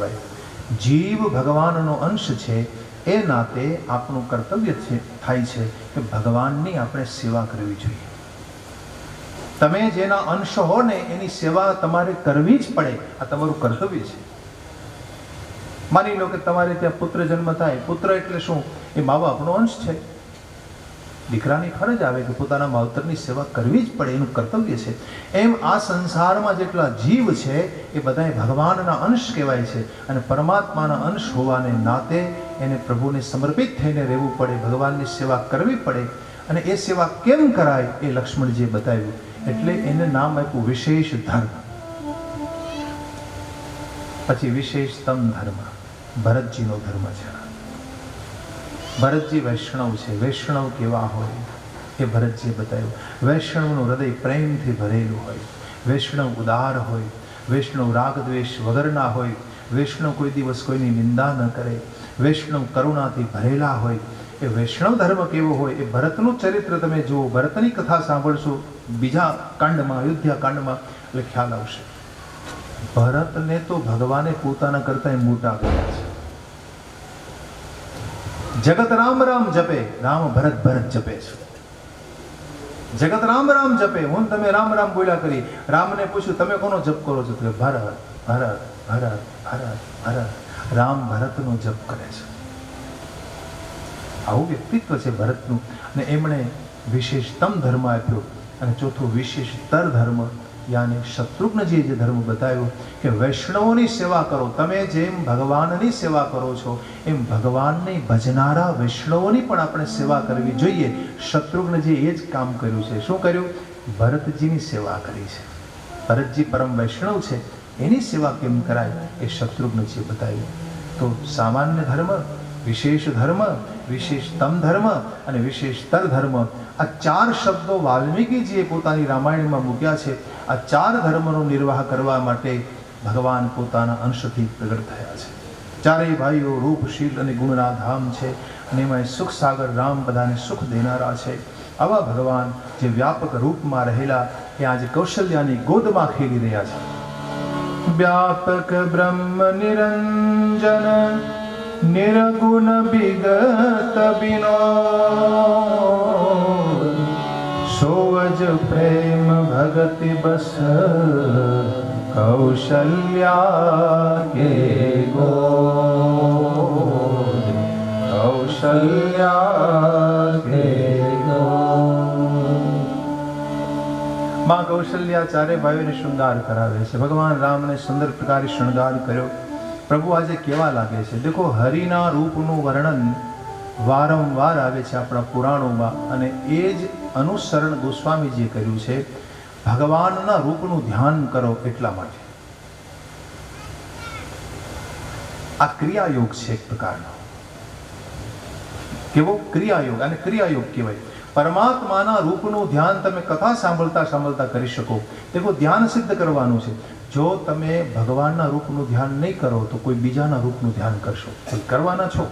કહેવાય. જીવ ભગવાનનો અંશ છે, એ નાતે આપણું કર્તવ્ય થાય છે કે ભગવાનની આપણે સેવા કરવી જોઈએ. તમે જેના અંશ હો ને એની સેવા તમારે કરવી જ પડે. આ તમારું કર્તવ્ય છે. માની લો કે તમારે ત્યાં પુત્ર જન્મ થાય. પુત્ર એટલે શું? એ મા બાપનો અંશ છે. દીકરાની ફરજ આવે કે પોતાના માવતરની સેવા કરવી જ પડે, એનું કર્તવ્ય છે. એમ આ સંસારમાં જેટલા જીવ છે એ બધા ભગવાનના અંશ કહેવાય છે. અને પરમાત્માના અંશ હોવાને નાતે એને પ્રભુને સમર્પિત થઈને રહેવું પડે, ભગવાનની સેવા કરવી પડે. અને એ સેવા કેમ કરાય એ લક્ષ્મણજીએ બતાવ્યું. એટલે એને નામ આપ્યું વિશેષ ધર્મ. પછી વિશેષતમ ધર્મ ભરતજીનો ધર્મ છે. ભરતજી વૈષ્ણવ છે. વૈષ્ણવ કેવા હોય એ ભરતજીએ બતાવ્યું. વૈષ્ણવનું હૃદય પ્રેમથી ભરેલું હોય, વૈષ્ણવ ઉદાર હોય, વૈષ્ણવ રાગ દ્વેષ વગરના હોય, વૈષ્ણવ કોઈ દિવસ કોઈની નિંદા ન કરે, વૈષ્ણવ કરુણાથી ભરેલા હોય. એ વૈષ્ણવ ધર્મ કેવો હોય એ ભરતનું ચરિત્ર તમે જુઓ, ભરતની કથા સાંભળશો બીજા કાંડમાં, અયોધ્યા કાંડમાં, એટલે ખ્યાલ આવશે. ભરતને તો ભગવાને પોતાના કરતા મોટા કર્યા છે. જગત રામ રામ જપે, રામ ભરત ભરત જપે છે. જગત રામ રામ જપે, હું તમે રામ રામ બોલ્યા કરી. રામને પૂછ્યું તમે કોનો જપ કરો છો? તો ભરત ભરત ભરત ભરત ભરત. રામ ભરતનો જપ કરે છે. આવું વ્યક્તિત્વ છે ભરતનું. અને એમણે વિશેષતમ ધર્મ આપ્યો. અને ચોથું વિશેષતર ધર્મ, યાને શત્રુઘ્નજીએ જે ધર્મ બતાવ્યો કે વૈષ્ણવોની સેવા કરો. તમે જેમ ભગવાનની સેવા કરો છો એમ ભગવાનને ભજનારા વૈષ્ણવોની પણ આપણે સેવા કરવી જોઈએ. શત્રુઘ્નજીએ એ જ કામ કર્યું છે. શું કર્યું? ભરતજીની સેવા કરી છે. ભરતજી પરમ વૈષ્ણવ છે, એની સેવા કેમ કરાય એ શત્રુઘ્નજીએ બતાવ્યું. તો સામાન્ય ધર્મ, વિશેષ ધર્મ, વિશેષતમ ધર્મ અને વિશેષતર ધર્મ, આ ચાર શબ્દો વાલ્મીકીજીએ પોતાની રામાયણમાં મૂક્યા છે. આ ચાર ધર્મનો નિર્વાહ કરવા માટે ભગવાન પોતાના અંશથી પ્રગટ થયા છે. ચારેય ભાઈઓ રૂપ, શીલ અને ગુણના ધામ છે. અને એમાં સુખ સાગર રામ બધાને સુખ દેનારા છે. આવા ભગવાન જે વ્યાપક રૂપમાં રહેલા એ આજે કૌશલ્યાની ગોદમાં ખેલી રહ્યા છે. વ્યાપક બ્રહ્મ નિરંજન નિર્ગુણ વિગત વિનોદ સોજ પ્રેમ ભગતિ બસ કૌશલ્યા કે ગોદ કૌશલ્યા કે ગોદ. માં કૌશલ્યા ચારે ભાઈઓને શૃંગાર કરાવે છે. ભગવાન રામને સુંદર પ્રકારે શૃંગાર કર્યો. પ્રભુ આજે કેવા લાગે છે? દેખો, હરિના રૂપનું વર્ણન વારંવાર આવે છે આપણા પુરાણોમાં. અને એ જ અનુસરણ ગોસ્વામીજીએ કર્યું છે. ભગવાનના રૂપનું ધ્યાન કરો એટલા માટે. આ ક્રિયાયોગ છે એક પ્રકારનો. કેવો ક્રિયાયોગ? અને ક્રિયાયોગ કહેવાય. પરમાત્માના રૂપનું ધ્યાન તમે કથા સાંભળતા સાંભળતા કરી શકો. દેખો, ધ્યાન સિદ્ધ કરવાનું છે. જો તમે ભગવાનના રૂપનું ધ્યાન નહીં કરો તો કોઈ બીજાના રૂપનું ધ્યાન કરશો. કરવાના છો,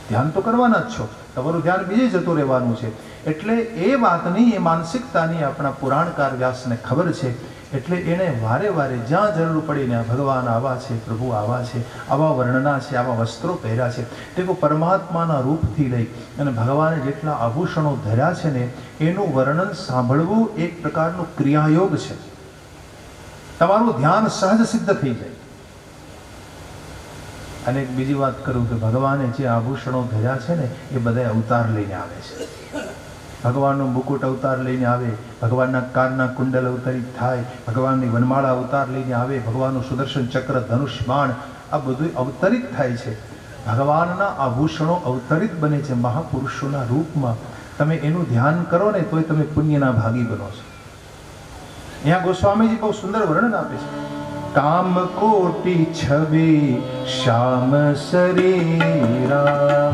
ધ્યાન તો કરવાના જ છો, તમારું ધ્યાન બીજે જતું રહેવાનું છે. એટલે એ વાતની, એ માનસિકતાની આપણા પુરાણકાર વ્યાસને ખબર છે. એટલે એણે વારે વારે જ્યાં જરૂર પડીને ભગવાન આવા છે, પ્રભુ આવા છે, આવા વર્ણના છે, આવા વસ્ત્રો પહેર્યા છે. તે પરમાત્માના રૂપથી લઈ અને ભગવાને જેટલા આભૂષણો ધર્યા છે ને એનું વર્ણન સાંભળવું એક પ્રકારનું ક્રિયાયોગ છે. તમારું ધ્યાન સહજ સિદ્ધ થઈ જાય. અને એક બીજી વાત કરું કે ભગવાને જે આભૂષણો ધર્યા છે ને એ બધા અવતાર લઈને આવે છે. ભગવાનનો મુકુટ અવતાર લઈને આવે, ભગવાનના કાનના કુંડલ અવતરિત થાય, ભગવાનની વનમાળા અવતાર લઈને આવે, ભગવાનનું સુદર્શન ચક્ર, ધનુષ, બાણ આ બધું અવતરિત થાય છે. ભગવાનના આભૂષણો અવતરિત બને છે મહાપુરુષોના રૂપમાં. તમે એનું ધ્યાન કરો ને તોય તમે પુણ્યના ભાગી બનો છો. यहाँ गोस्वामी બહુ સુંદર વર્ણન આપે છે. કામ કોટી છબી શ્યામ શરીરા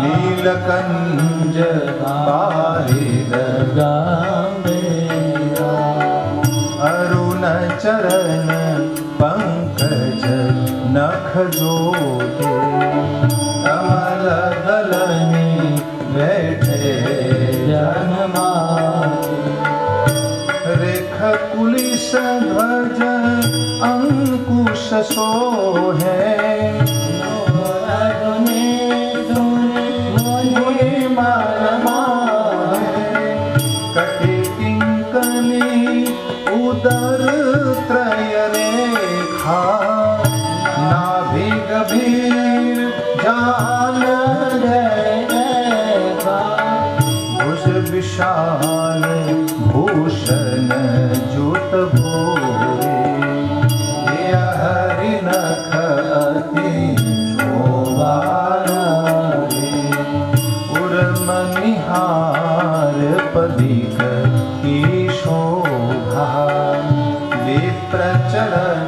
નીલકંજ બારિદ અરુણ ચરણ પંકજ નખ જોતે કમલ દલની બેઠે જન્મા રેખ કુલિશ ધ્વજ અંકુશ सो है कटे किंकनी उदर त्रय रेखा नाभि गभीर जान भुज विशाल भूषण जुत भोरे हरि नख अति शोभा उर्मनिहार पदिक की शोभा विप्रचरण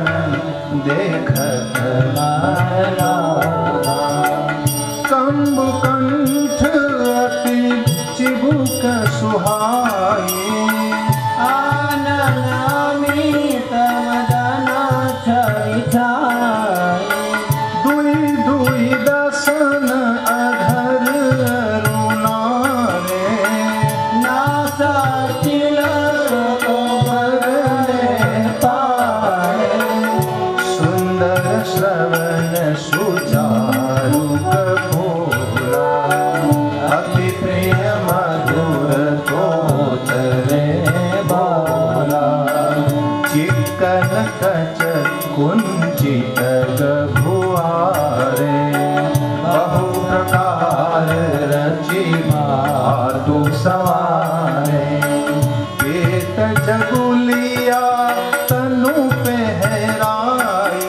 देखत कंबु कंठ अति चिबुक सुहाई दुई दुई दसन अधर रुनारे नासा तिलक पाए सुंदर श्रवण सुचारु कपोला अति प्रिय मधुर तोतरे बोला चिकन कच कुंचित गभुआरे बहु प्रकार रचि मातु सवारे पेट जगुलिया तनु पहराई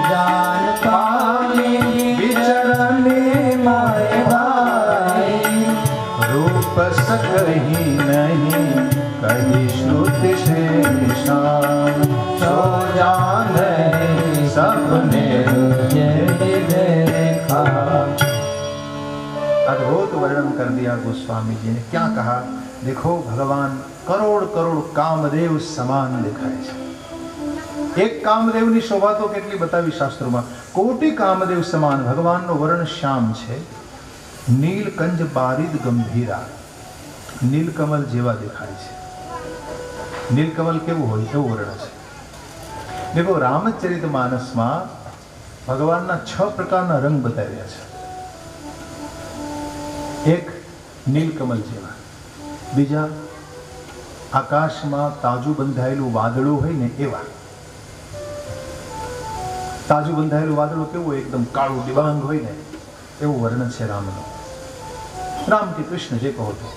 जान पानी विचरने माय भाई रूप सकही नहीं कही श्रुति शेषान सो जाने सबने देखा। अद्भुत वर्णन कर दिया गोस्वामी जी ने। क्या कहा? देखो भगवान करोड़ करोड़ कामदेव સમાન દેખાય છે। એક કામદેવની શોભા તો કેટલી બતાવી શાસ્ત્રોમાં, કોટી કામદેવ સમાન ભગવાનનો વર્ણ શ્યામ છે, નીલકંજ બારિદ ગંભીરા, નીલકમલ જેવા દેખાય છે। નીલકમલ કેવું હોય એવું વર્ણ છે। देखो रामचरितमानसમાં ભગવાનના 6 પ્રકારના રંગ બતાવ્યા છે। એક નીલકમલ જેવા, બીજા આકાશમાં તાજુ બંધાયેલું વાદળું હોય ને એવા। તાજુ બંધાયેલું વાદળું કેવું હોય? એકદમ કાળું ડિબાંગ હોય ને એવું વર્ણ છે રામનો। राम के कृष्ण जे कहो तो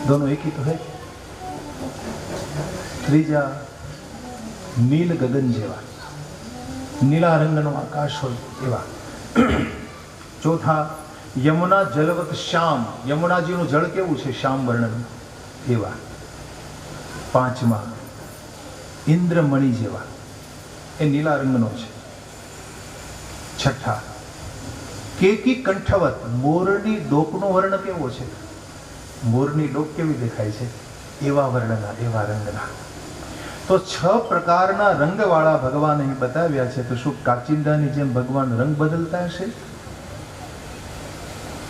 दोनों एक ही तो है। ત્રીજા नील गगन जेवा, नीला रंगनो आकाश हो एवा। चौथा यमुना जलवत श्याम, यमुना जी नु जल केवुं छे श्याम वर्णन एवा। पांचमा इंद्रमणि जेवा, ए नीला रंगनो छे। छठा केकी कंठवत, मोरनी डोकनो वर्ण केवो छे? मोरनी डोक केवी देखाय छे एवा वर्णना, एवा रंगना। तो 6 प्रकारना रंगवाळा भगवान અહીં બતાવ્યા છે। તો શું કાચિંડાની જેમ ભગવાન રંગ બદલતા હશે?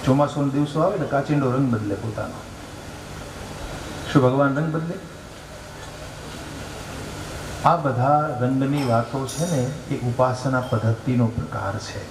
ચોમાસુનો દિવસો આવે ને કાચિંડો રંગ બદલે પોતાનો, શું ભગવાન રંગ બદલે? આ બધા રંગની વાતો છે ને એ ઉપાસના પદ્ધતિનો પ્રકાર છે।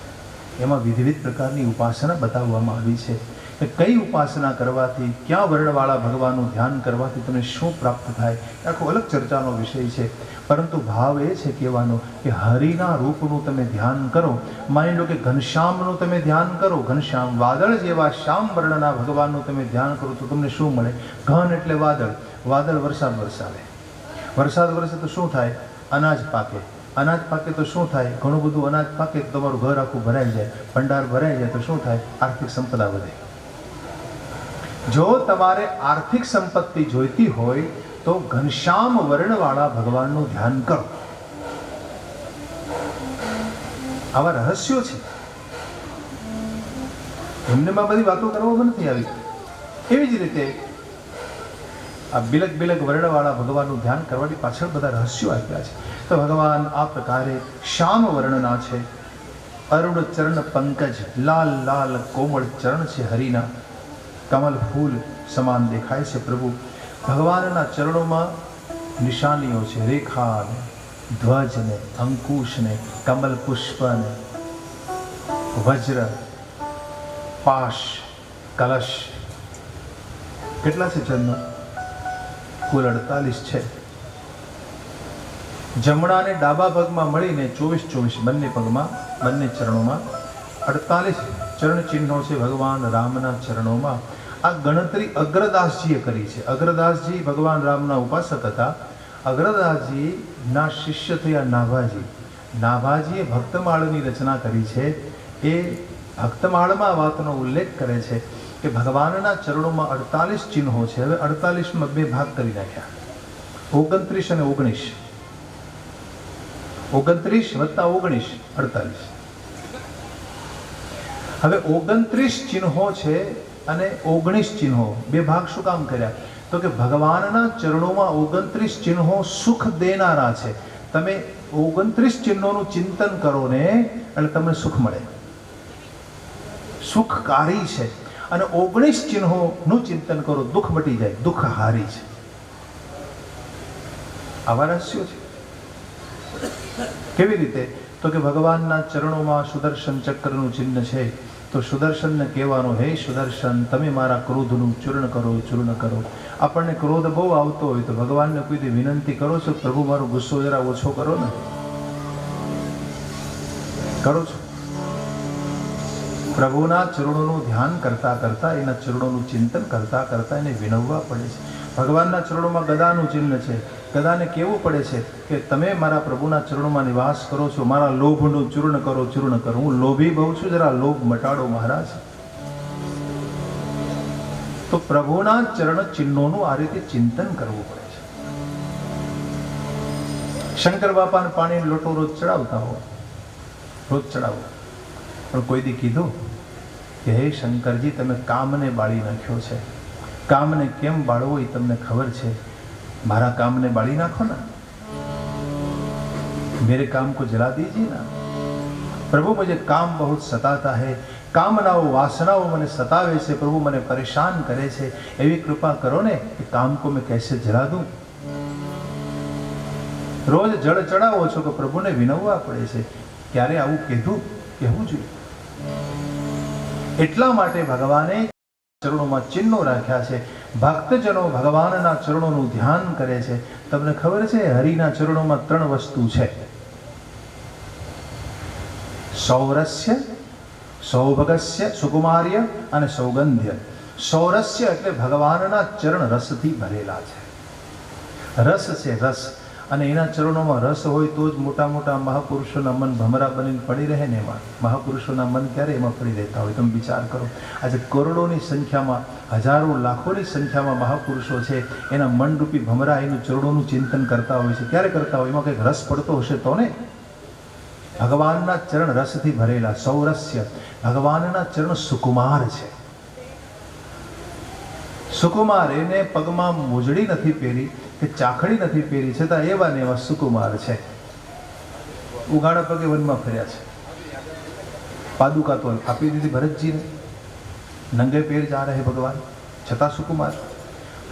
એમાં વિવિધ પ્રકારની ઉપાસના બતાવવામાં આવી છે કે કઈ ઉપાસના કરવાથી, ક્યાં વર્ણવાળા ભગવાનનું ધ્યાન કરવાથી તમને શું પ્રાપ્ત થાય, આખો અલગ ચર્ચાનો વિષય છે। પરંતુ ભાવ એ છે કહેવાનો કે હરિના રૂપનું તમે ધ્યાન કરો। માની લો કે ઘનશ્યામનું તમે ધ્યાન કરો, ઘનશ્યામ વાદળ જેવા શ્યામ વર્ણના ભગવાનનું તમે ધ્યાન કરો તો તમને શું મળે? ઘન એટલે વાદળ, વાદળ વરસાદ વરસાવે, વરસાદ વરસે તો શું થાય? અનાજ પાકે, અનાજ પાકે તો શું થાય? ઘણું બધું અનાજ પાકે તો તમારું ઘર આખું ભરાઈ જાય, ભંડાર ભરાઈ જાય તો શું થાય? આર્થિક સંપદા વધે। જો તમારે આર્થિક સંપત્તિ જોઈતી હોય તો ઘનશ્યામ વર્ણવાળા ભગવાનનું ધ્યાન કરો। આવા રહસ્યો છે, એમનેમાં બધી વાતો કરવામાં નથી આવી। એવી જ રીતે આ બિલક બિલક વર્ણવાળા ભગવાનનું ધ્યાન કરવાની પાછળ બધા રહસ્યો આપ્યા છે। તો ભગવાન આ પ્રકારે શ્યામ વર્ણના છે। અરુણ ચરણ પંકજ, લાલ લાલ કોમળ ચરણ છે હરિના, કમલ ફૂલ સમાન દેખાય છે પ્રભુ। ભગવાનના ચરણોમાં નિશાનીઓ છે, રેખા, ધ્વજ ને, અંકુશ ને, કમલ પુષ્પ ને, વજ્ર, પાશ, કલશ. કેટલા છે ચંદનો? કુલ 48 છે. જમણા અને ડાબા પગમાં મળીને 24 બંને પગમાં, બંને ચરણોમાં 48 ચરણ ચિહ્નો છે ભગવાન રામના ચરણોમાં. આ ગણતરી અગ્રદાસજીએ કરી છે. અગ્રદાસજી ભગવાન રામના ઉપાસક હતા. અગ્રદાસજીના શિષ્ય થયા નાભાજી. નાભાજીએ ભક્તમાળની રચના કરી છે. એ ભક્તમાળમાં વાતનો ઉલ્લેખ કરે છે કે ભગવાનના ચરણોમાં 48 ચિહ્નો છે. હવે 48માં બે ભાગ કરી નાખ્યા, 29 અને 19. 29 વત્તા 19 48. હવે 29 ચિહ્નો છે અને 19 ચિહ્નો. બે ભાગ શું કામ કર્યા? તો કે ભગવાનના ચરણોમાં 29 ચિહ્નો સુખ દેનારા છે. તમે 29 ચિહ્નોનું ચિંતન કરો ને એટલે તમને સુખ મળે, સુખકારી છે. અને 19 ચિહ્નોનું ચિંતન કરો, દુઃખ મટી જાય, દુઃખહારી છે. આવા રહસ્યો છે. કેવી રીતે? તો કે ભગવાનના ચરણોમાં સુદર્શન ચક્રનું ચિહ્ન છે. તો સુદર્શનને કહેવાનું, હે સુદર્શન, તમે મારા ક્રોધનું ચૂર્ણ કરો, ચૂર્ણ કરો. આપણને ક્રોધ બહુ આવતો હોય તો ભગવાનને કોઈ વિનંતી કરો છો, પ્રભુ મારો ગુસ્સો જરા ઓછો કરો ને? કરો છો? પ્રભુના ચરણોનું ધ્યાન કરતા કરતા, એના ચરણોનું ચિંતન કરતા કરતા એને વિનવવા પડે છે. ભગવાનના ચરણોમાં ગદાનું ચિહ્ન છે. ગદાને કેવું પડે છે કે તમે મારા પ્રભુના ચરણોમાં નિવાસ કરો છો, મારા લોભનું ચૂર્ણ કરો, ચૂર્ણ કરો. હું લોભી બહુ છું, જરા લોભ મટાડો મહારાજ. તો પ્રભુના ચરણ ચિહ્નોનું આ રીતે ચિંતન કરવું પડે છે. શંકર બાપાને પાણીનો લોટો રોજ ચડાવતા હો, રોજ ચડાવો. પણ કોઈ દી કીધું કે હે શંકરજી, તમે કામને બાળી નાખ્યો છે. કામને કેમ બાળવો એ તમને ખબર છે, મારા કામને બાળી નાખો ना, मेरे काम को जला दीजिए ना. प्रभु मुझे काम बहुत सताता है, कामनाओं वासनाओं મને સતાવે છે, પ્રભુ મને પરેશાન કરે છે, એવી કૃપા કરો ને કે કામ को मैं कैसे जला दूं. રોજ જળ ચડાવો છો કે પ્રભુને વિનવવા પડે છે. ક્યારે આવું કહેવું જોઈએ? એટલા માટે ભગવાને ચરણોમાં ચિહ્નો રાખ્યા છે. ભક્તજનો ભગવાનના ચરણોનું ધ્યાન કરે છે. તમને ખબર છે હરિના ચરણોમાં 3 વસ્તુ છે: સૌરસ્ય, સૌભગસ્ય, સુકુમાર્ય અને સૌગંધ્ય. સૌરસ્ય એટલે ભગવાનના ચરણ રસથી ભરેલા છે. રસ છે, રસ. અને એના ચરણોમાં રસ હોય તો જ મોટા મોટા મહાપુરુષોના મન ભમરા બનીને પડી રહે ને. એમાં મહાપુરુષોના મન ક્યારે એમાં પડી રહેતા હોય? તમે વિચાર કરો. આજે કરોડોની સંખ્યામાં, હજારો લાખોની સંખ્યામાં મહાપુરુષો છે, એના મનરૂપી ભમરા એનું ચરણોનું ચિંતન કરતા હોય છે. ક્યારે કરતા હોય? એમાં કંઈક રસ પડતો હશે તો ને. ભગવાનના ચરણ રસથી ભરેલા. સૌરસ્ય, ભગવાનના ચરણ સુકુમાર છે. સુકુમાર, એને પગમાં મોજડી નથી પહેરી કે ચાખડી નથી પહેરી, છતાં એવા ને એવા સુકુમાર છે. ઉગાડા પગે વનમાં ફર્યા છે. પાદુકા તો આપી દીધી ભરતજીને, નંગે પેર જા રહે ભગવાન, છતાં સુકુમાર.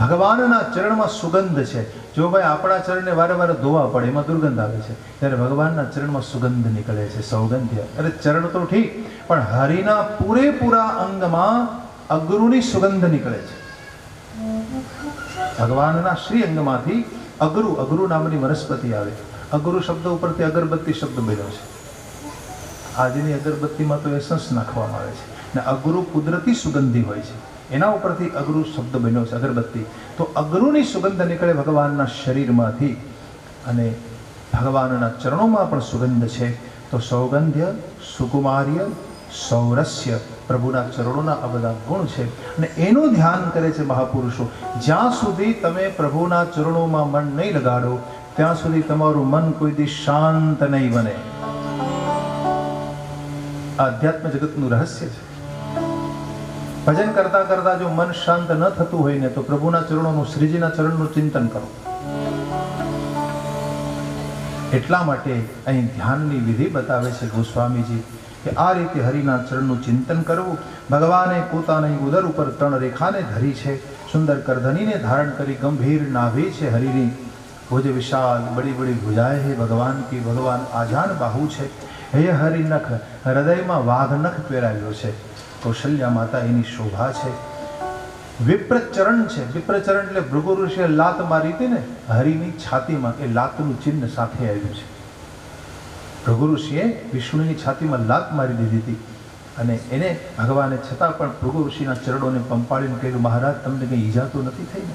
ભગવાનના ચરણમાં સુગંધ છે. જો ભાઈ આપણા ચરણને વારે વારે ધોવા પડે, એમાં દુર્ગંધ આવે છે, ત્યારે ભગવાનના ચરણમાં સુગંધ નીકળે છે, સૌગંધ્ય. અરે ચરણ તો ઠીક, પણ હરિના પૂરેપૂરા અંગમાં અગરુની સુગંધ નીકળે છે. ભગવાનના શ્રી અંગમાંથી અગરુ, અગરુ નામની વનસ્પતિ આવે. અગરુ શબ્દ ઉપરથી અગરબત્તી શબ્દ બન્યો છે. આજની અગરબત્તીમાં તો એસન્સ નાખવામાં આવે છે ને અગરુ કુદરતી સુગંધી હોય છે, એના ઉપરથી અગરુ શબ્દ બન્યો છે, અગરબત્તી. તો અગરુની સુગંધ નીકળે ભગવાનના શરીરમાંથી, અને ભગવાનના ચરણોમાં પણ સુગંધ છે. તો સૌગંધ્ય, સુકુમાર્ય, સૌરસ્ય, પ્રભુના ચરણોના આ બધા ગુણ છે. અને એનું ધ્યાન કરે છે મહાપુરુષો. જ્યાં સુધી તમે પ્રભુના ચરણોમાં મન નહીં લગાડો, ત્યાં સુધી તમારું મન કોઈ દી શાંત નહીં બને. આધ્યાત્મ જગતનું રહસ્ય છે. ભજન કરતા કરતા જો મન શાંત ન થતું હોય ને, તો પ્રભુના ચરણોનું, શ્રીજીના ચરણનું ચિંતન કરો. એટલા માટે અહીં ધ્યાનની વિધિ બતાવે છે ગોસ્વામીજી કે આ રીતે હરિના ચરણનું ચિંતન કરવું. ભગવાને પોતાની ઉદર ઉપર 3 રેખાને ધરી છે. સુંદર કરધનીને ધારણ કરી ગંભીર નાભી છે હરિની. भुज विशाल, बड़ी बड़ी भुजाएं है भगवान की, भगवान आजान बाहु है। हे हरि नख, हृदय में वाघ नख પહેરાવ્યો છે। કૌશલ્યા માતા એની શોભા છે। વિપ્રચરણ છે, વિપ્રચરણ એટલે ભૃગુ ઋષિએ લાત મારી હતી ને હરિની છાતીમાં, એ લાતનું ચિહ્ન સાથે આવ્યું છે। ભૃગુ ઋષિએ વિષ્ણુની છાતીમાં લાત મારી દીધી હતી અને એને ભગવાને છતાં પણ ભૃગુ ઋષિના ચરણોને પંપાળીને કહ્યું, મહારાજ તમને કંઈ ઈજા તો નથી થઈ ને?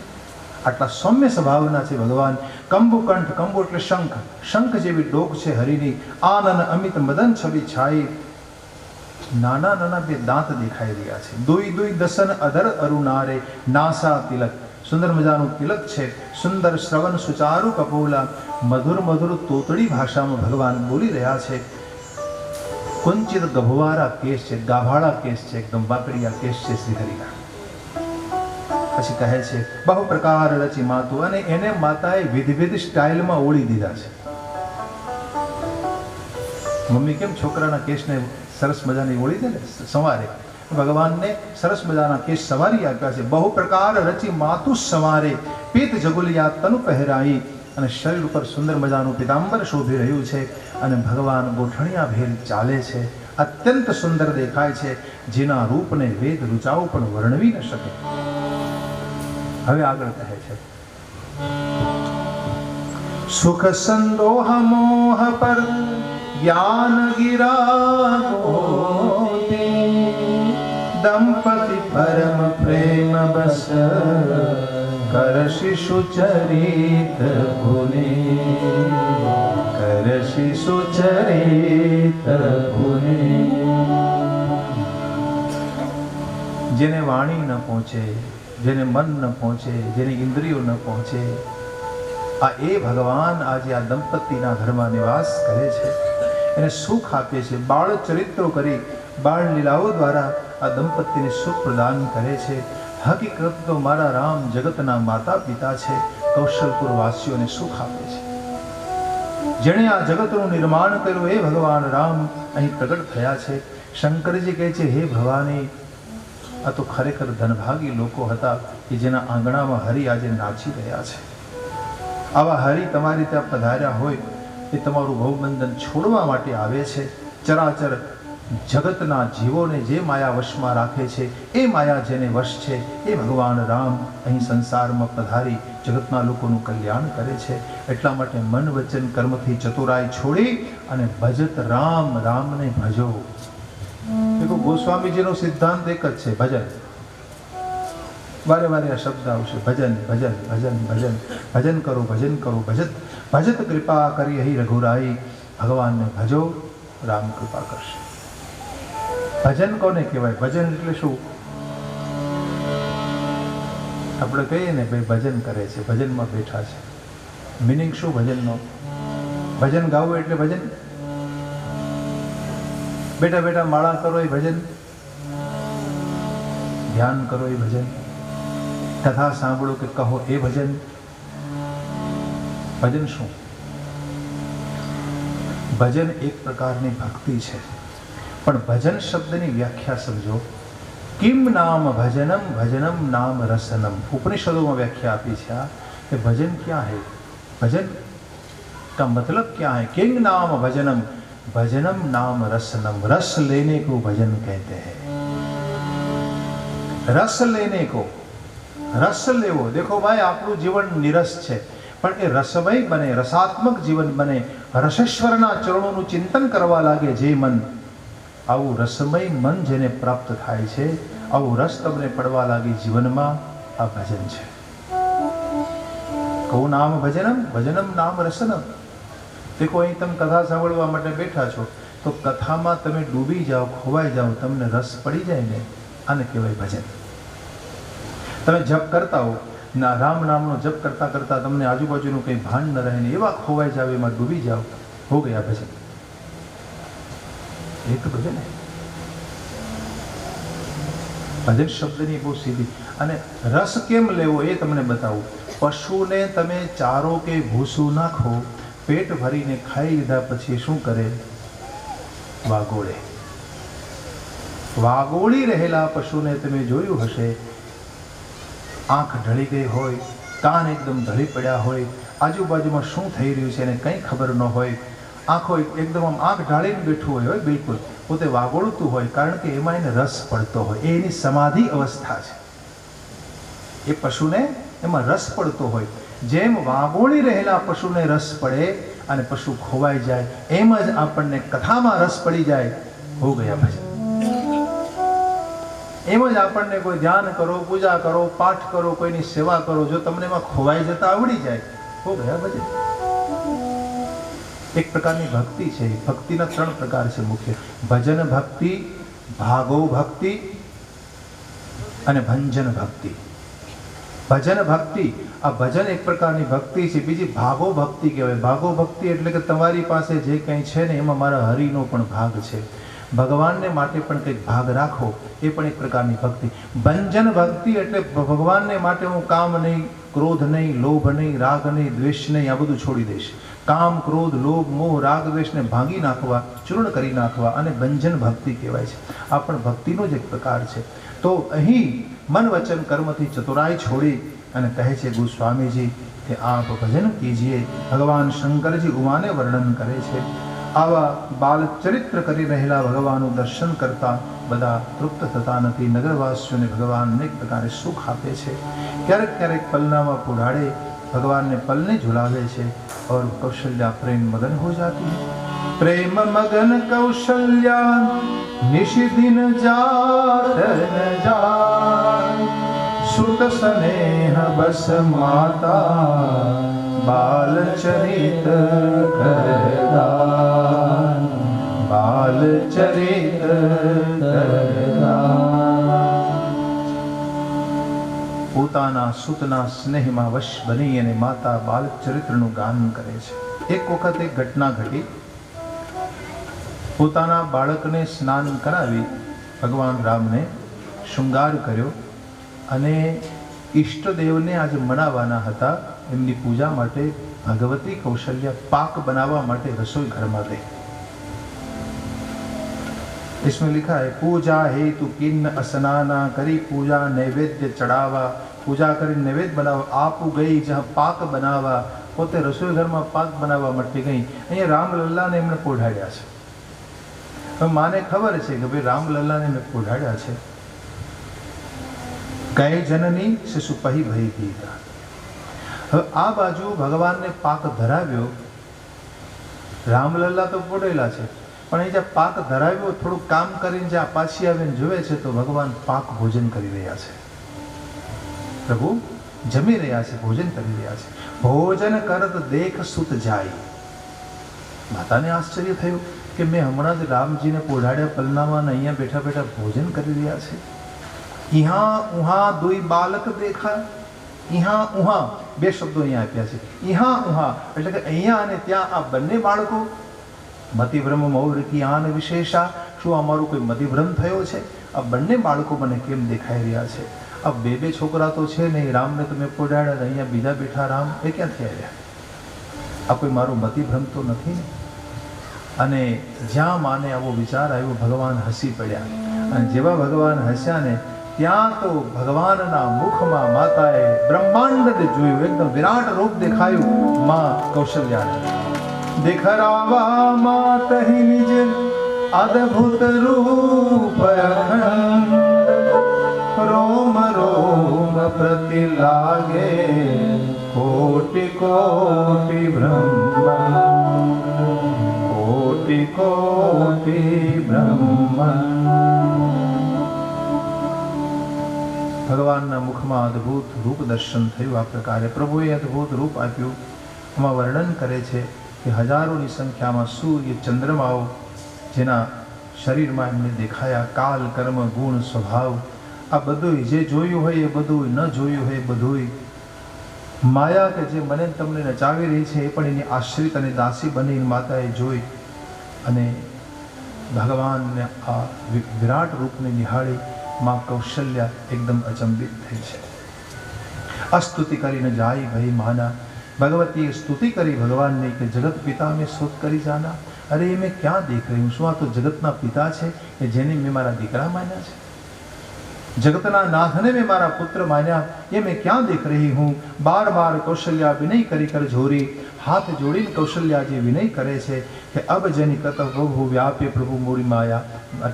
આટલા સૌમ્ય સ્વભાવના છે ભગવાન। કંબુકંઠ, કંબુ એટલે શંખ, શંખ જેવી ડોક છે હરિની। આનન અમિત મદન છબી છાઈ, નાના નાના બે દાંત દેખાઈ રહ્યા છે। દુઈ દુઈ દસન અધર અરુણારે, નાસા તિલક, સુંદર મજાનું તિલક છે। સુંદર શ્રવણ સુચારુ કપોલા, મધુર મધુર તોતડી ભાષામાં ભગવાન બોલી રહ્યા છે। કુંચિત ગભવારા કેસ છે, ગાભાળા કેસ છે, એકદમ વાકડિયા કેસ છે શ્રી હરિના। પછી કહે છે બહુ પ્રકાર રચી માતું, અને એને માતાએ વિધ વિધ સ્ટાઇલમાં ઓળી દીધા છે। મમ્મી કેમ છોકરાના કેસને સરસ મજાની ઓળી દે ને સવારે, ભગવાનને સરસ મજાના કેસ સવારી આપ્યા છે। બહુ પ્રકાર રચી માતું સવારે, પીત જગુલિયા તનુ પહેરાઈ, અને શરીર ઉપર સુંદર મજાનું પીતાંબર શોભી રહ્યું છે। અને ભગવાન ગોઠણિયા ભેર ચાલે છે, અત્યંત સુંદર દેખાય છે, જેના રૂપને વેદ રુચાઓ પણ વર્ણવી ન શકે। હવે આગળ કહે છે સુખ સંદોહ મોહ પર જ્ઞાન ગિરા દંપતિ પરમ પ્રેમ બસ, કર શિશુ ચરિત ભૂલે, કર શિશુ ચરિત ભૂલે। જેને વાણી ન પહોંચે, જેને મન ન પહોંચે, જેને ઇન્દ્રિયો ન પહોંચે, આ એ ભગવાન આજે આ દંપતીના ઘરમાં નિવાસ કરે છે, એને સુખ આપે છે। બાળ ચરિત્રો કરી, બાળ લીલાઓ દ્વારા આ દંપતીને સુખ પ્રદાન કરે છે। હકીકત તો મારા રામ જગતના માતા પિતા છે, કૌશલપુર વાસીઓને સુખ આપે છે। જેણે આ જગતનું નિર્માણ કર્યું એ ભગવાન રામ અહીં પ્રગટ થયા છે। શંકરજી કહે છે હે ભવાની, આ તો ખરેખર ધનભાગી લોકો હતા કે જેના આંગણામાં હરિ આજે નાચી રહ્યા છે। આવા હરિ તમારી ત્યાં પધાર્યા હોય એ તમારું ભવબંધન છોડવા માટે આવે છે। ચરાચર જગતના જીવોને જે માયા વશમાં રાખે છે, એ માયા જેને વશ છે એ ભગવાન રામ અહીં સંસારમાં પધારી જગતના લોકોનું કલ્યાણ કરે છે। એટલા માટે મન વચન કર્મથી ચતુરાઈ છોડી અને ભજત રામ, રામને ભજો। देखो गोस्वामीजीનો સિદ્ધાંત એક જ છે, ભજન। વારે વારે આ શબ્દ આવશે, ભજન ભજન ભજન ભજન, ભજન કરો ભજન કરો, ભજત ભજત કૃપા કરી અહીં રઘુરાઈ। ભગવાનને ભજો, રામ કૃપા કરશે। ભજન કોને કહેવાય? ભજન એટલે શું? આપણે કહીએ ને ભાઈ ભજન કરે છે, ભજનમાં બેઠા છે, મિનિંગ શું ભજનનો? ભજન ગાવું એટલે ભજન? બેઠા બેઠા માળા કરો એ ભજન, ધ્યાન કરો એ ભજન, કથા સાંભળો કે કહો એ ભજન? ભજન શું? ભજન એક પ્રકારની ભક્તિ છે, પણ ભજન શબ્દની વ્યાખ્યા સમજો। કિમ નામ ભજનમ, ભજનમ નામ રસનમ। ઉપનિષદોમાં વ્યાખ્યા આપી છે આ કે ભજન क्या है, भजन का मतलब क्या है? किंग नाम भजनम, भजनम नाम रसनम। रस लेने को भजन कहते हैं। रस लेने को, रस लेवो। देखो भाई આપણું જીવન નિરસ છે, પણ એ રસમય બને, રસાત્મક જીવન બને, રસેશ્વરના ચરણોનું ચિંતન કરવા લાગે જે મન, આવું રસમય મન જેને પ્રાપ્ત થાય છે, આવું રસ તમને પડવા લાગે જીવનમાં, આ ભજન છે। કહું નામ ભજનમ, ભજનમ નામ રસનમ। देखो અહીં તમે કથા સાંભળવા માટે બેઠા છો તો કથામાં તમે ડૂબી જાઓ, ખોવાઈ જાઓ, તમને રસ પડી જાય ને, આને કહેવાય ભજન। તમે જપ કરતા હો ના, રામ નામનો જપ કરતા કરતા તમને આજુબાજુનું કંઈ ભાન ન રહે ને એવા ખોવાઈ જાવ, એમાં ડૂબી જાઓ, હો ગયા ભજન। એ તો ભજન હે। ભજન શબ્દની બહુ સીધી। અને રસ કેમ લેવો એ તમને બતાવું। પશુને તમે ચારો કે ભૂસું નાખો, પેટ ભરીને ખાઈ લીધા પછી શું કરે? વાગોળે। વાગોળી રહેલા પશુને તમે જોયું હશે, આંખ ઢળી ગઈ હોય, કાન એકદમ ઢળી પડ્યા હોય, આજુબાજુમાં શું થઈ રહ્યું છે એને કંઈ ખબર ન હોય, આંખો એકદમ આમ આંખ ઢાળીને બેઠું હોય બિલકુલ પોતે વાગોળતું હોય, કારણ કે એમાં એને રસ પડતો હોય, એ એની સમાધિ અવસ્થા છે. એ પશુને એમાં રસ પડતો હોય. જેમ વાગોળી રહેલા પશુને રસ પડે અને પશુ ખોવાઈ જાય, એમ જ આપણને કથામાં રસ પડી જાય, હો ગયા ભજન. એમ જ આપણને કોઈ ધ્યાન કરો, પૂજા કરો, પાઠ કરો, કોઈની સેવા કરો, જો તમને એમાં ખોવાઈ જતા આવડી જાય, હો ગયા ભજન. એક પ્રકારની ભક્તિ છે. ભક્તિના 3 પ્રકાર છે મુખ્ય: ભજન ભક્તિ, ભાગો ભક્તિ અને ભંજન ભક્તિ. ભજન ભક્તિ, આ ભજન એક પ્રકારની ભક્તિ છે. બીજી ભાગો ભક્તિ કહેવાય. ભાગો ભક્તિ એટલે કે તમારી પાસે જે કંઈ છે ને એમાં મારા હરિનો પણ ભાગ છે, ભગવાનને માટે પણ કંઈક ભાગ રાખો, એ પણ એક પ્રકારની ભક્તિ. ભંજન ભક્તિ એટલે ભગવાનને માટે હું કામ નહીં, ક્રોધ નહીં, લોભ નહીં, રાગ નહીં, દ્વેષ નહીં, આ બધું છોડી દઈશ. કામ, ક્રોધ, લોભ, મોહ, રાગ, દ્વેષને ભાંગી નાખવા, ચૂર્ણ કરી નાખવા, અને ભંજન ભક્તિ કહેવાય છે. આ પણ ભક્તિનો જ એક પ્રકાર છે. તો અહીં મન વચન કર્મથી ચતુરાઈ છોડી અને કહે છે ગોસ્વામીજી કે આપ ભજન કીજીએ. ભગવાન શંકરજી ઉમાને વર્ણન કરે છે. આવા બાલ ચરિત્ર કરી રહેલા ભગવાનનું દર્શન કરતા બધા તૃપ્ત થતા નથી. નગરવાસીઓને ભગવાન અનેક પ્રકારે સુખ આપે છે. ક્યારેક ક્યારેક પલનામાં પુઢાડે ભગવાનને પલને ઝુલાવે છે. और कौशल्या प्रेम मगन हो जाती है. प्रेम मगन कौशल्या निशिदिन जात न जाय, सुत स्नेह बस माता बाल चरित करदान, बाल चरित करदान. પોતાના સુતના સ્નેહમાં વશ બની અને માતા બાલ ચરિત્રનું ગાન કરે છે. એક વખત એક ઘટના ઘટી. પોતાના બાળકને સ્નાન કરાવી ભગવાન રામને શૃંગાર કર્યો અને ઈષ્ટદેવને આજે મનાવવાના હતા. એમની પૂજા માટે ભગવતી કૌશલ્યા પાક બનાવવા માટે રસોઈ ઘરમાં ગઈ. इसमें लिखा है पूजा हेतु किन्न स्नाना करी पूजा नैवेद्य चढ़ावा. पूजा કરી નૈવેદ્ય બનાવવા આપું ગઈ, જ્યાં પાક બનાવવા, પોતે રસોઈ ઘરમાં પાક બનાવવા માટે ગઈ. અહીંયા રામલલ્લાને એમણે પોઢાડ્યા છે. હવે માને ખબર છે કે ભાઈ રામલલ્લાને એમણે પોઢાડ્યા છે. ગઈ જનની શિશુ પહી ભઈ ગીતા. હવે આ બાજુ ભગવાનને પાક ધરાવ્યો. રામલલ્લા તો પોઢેલા છે, પણ એ જ્યાં પાક ધરાવ્યો, થોડું કામ કરીને જ્યાં પાછી આવીને જોવે છે તો ભગવાન પાક ભોજન કરી રહ્યા છે. પ્રભુ જમી રહ્યા છે, ભોજન કરી રહ્યા છે. ભોજન કરત દેખ સુત જાય. માતાને આશ્ચર્ય થયું કે મેં હમણાં જ રામજીને પોઢાડ્યા પલનામાં, અહીંયા બેઠા બેઠા ભોજન કરી રહ્યા છે. ઇહા ઉહા દુઈ બાલક દેખા. ઇહા ઉહા બે શબ્દો અહીંયા આપ્યા છે. ઇહા ઉહા એટલે કે અહીંયા અને ત્યાં આ બંને બાળકો. મતિભ્રમ મૌરકી આન વિશેષા. શું અમારું કોઈ મતિભ્રમ થયો છે? આ બંને બાળકો મને કેમ દેખાઈ રહ્યા છે? આ બે છોકરા તો છે નહીં, રામને તમે પોઢાડ્યા, અહીંયા બીજા બેઠા રામ, એ ક્યાંથી આવ્યા? આ કોઈ મારું મતિભ્રમ તો નથી ને? અને જ્યાં માને આવો વિચાર આવ્યો, ભગવાન હસી પડ્યા. અને જેવા ભગવાન હસ્યા ને ત્યાં તો ભગવાનના મુખમાં માતાએ બ્રહ્માંડ જોયું, એકદમ વિરાટ રૂપ દેખાયું માં કૌશલ્યાને. दिखरावा मात ही निज अद्भुत रूप अखंड, रोम रोम प्रति लागे कोटि कोटि ब्रह्म, कोटि कोटि ब्रह्म. ભગવાનના મુખમાં અદ્ભુત રૂપ દર્શન થયું. આ પ્રકારે પ્રભુએ અદ્ભુત રૂપ આપ્યું. આમાં વર્ણન કરે છે કે હજારોની સંખ્યામાં સૂર્ય ચંદ્રમાઓ જેના શરીરમાં એમને દેખાયા. કાલ કર્મ ગુણ સ્વભાવ આ બધું જે જોયું હોય એ બધું, ન જોયું હોય એ બધું. માયા કે જે મને તમને નચાવી રહી છે એ પણ એની આશ્રિત અને દાસી બની માતાએ જોઈ અને ભગવાનને આ વિરાટ રૂપને નિહાળી માં કૌશલ્યા એકદમ અચંબિત થઈ છે. અસ્તુતિ કરીને જાય ભાઈ માના. ભગવતીએ સ્તુતિ કરી ભગવાનની કે જગત પિતા મેં શોધ કરી જાના. અરે એ મેં ક્યાં દેખ રહી હું? શું આ તો જગતના પિતા છે કે જેને મેં મારા દીકરા માન્યા છે? जगतना नाथने में मारा पुत्र मान्या, ये मैं क्या देख रही हूँ। बार बार कौशल्या विनय करी कर झोरी, हाथ जोड़ी कौशल्या जी विनय करे छे कि अब जेनी कत प्रभु व्यापे प्रभु मोरी माया।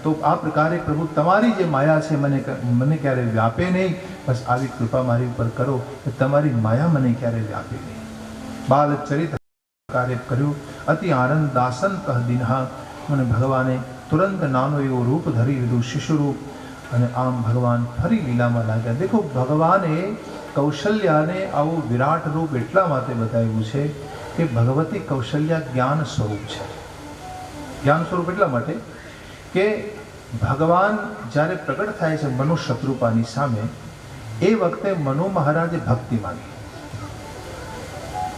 तो आ प्रकारे प्रभु तमारी जे माया छे મને ક્યારે વ્યાપે નહીં, બસ આવી કૃપા મારી ઉપર કરો કે તમારી માયા મને ક્યારે વ્યાપે નહીં। બાલ ચરિત કાર્ય કર્યું અતિ આનંદ દાસન કહ દિનહા, મને ભગવાને તુરંત નાનો એવો રૂપ ધરી લીધું, શિશુરૂપ, અને આમ ભગવાન ફરી લીલામાં લાગ્યા। દેખો, ભગવાને કૌશલ્યાને આવું વિરાટ રૂપ એટલા માટે બતાવ્યું છે કે ભગવતી કૌશલ્યા જ્ઞાન સ્વરૂપ છે। જ્ઞાન સ્વરૂપ એટલા માટે કે ભગવાન જ્યારે પ્રગટ થાય છે મનુ શત્રુપાની સામે, એ વખતે મનુ મહારાજે ભક્તિ માંગી।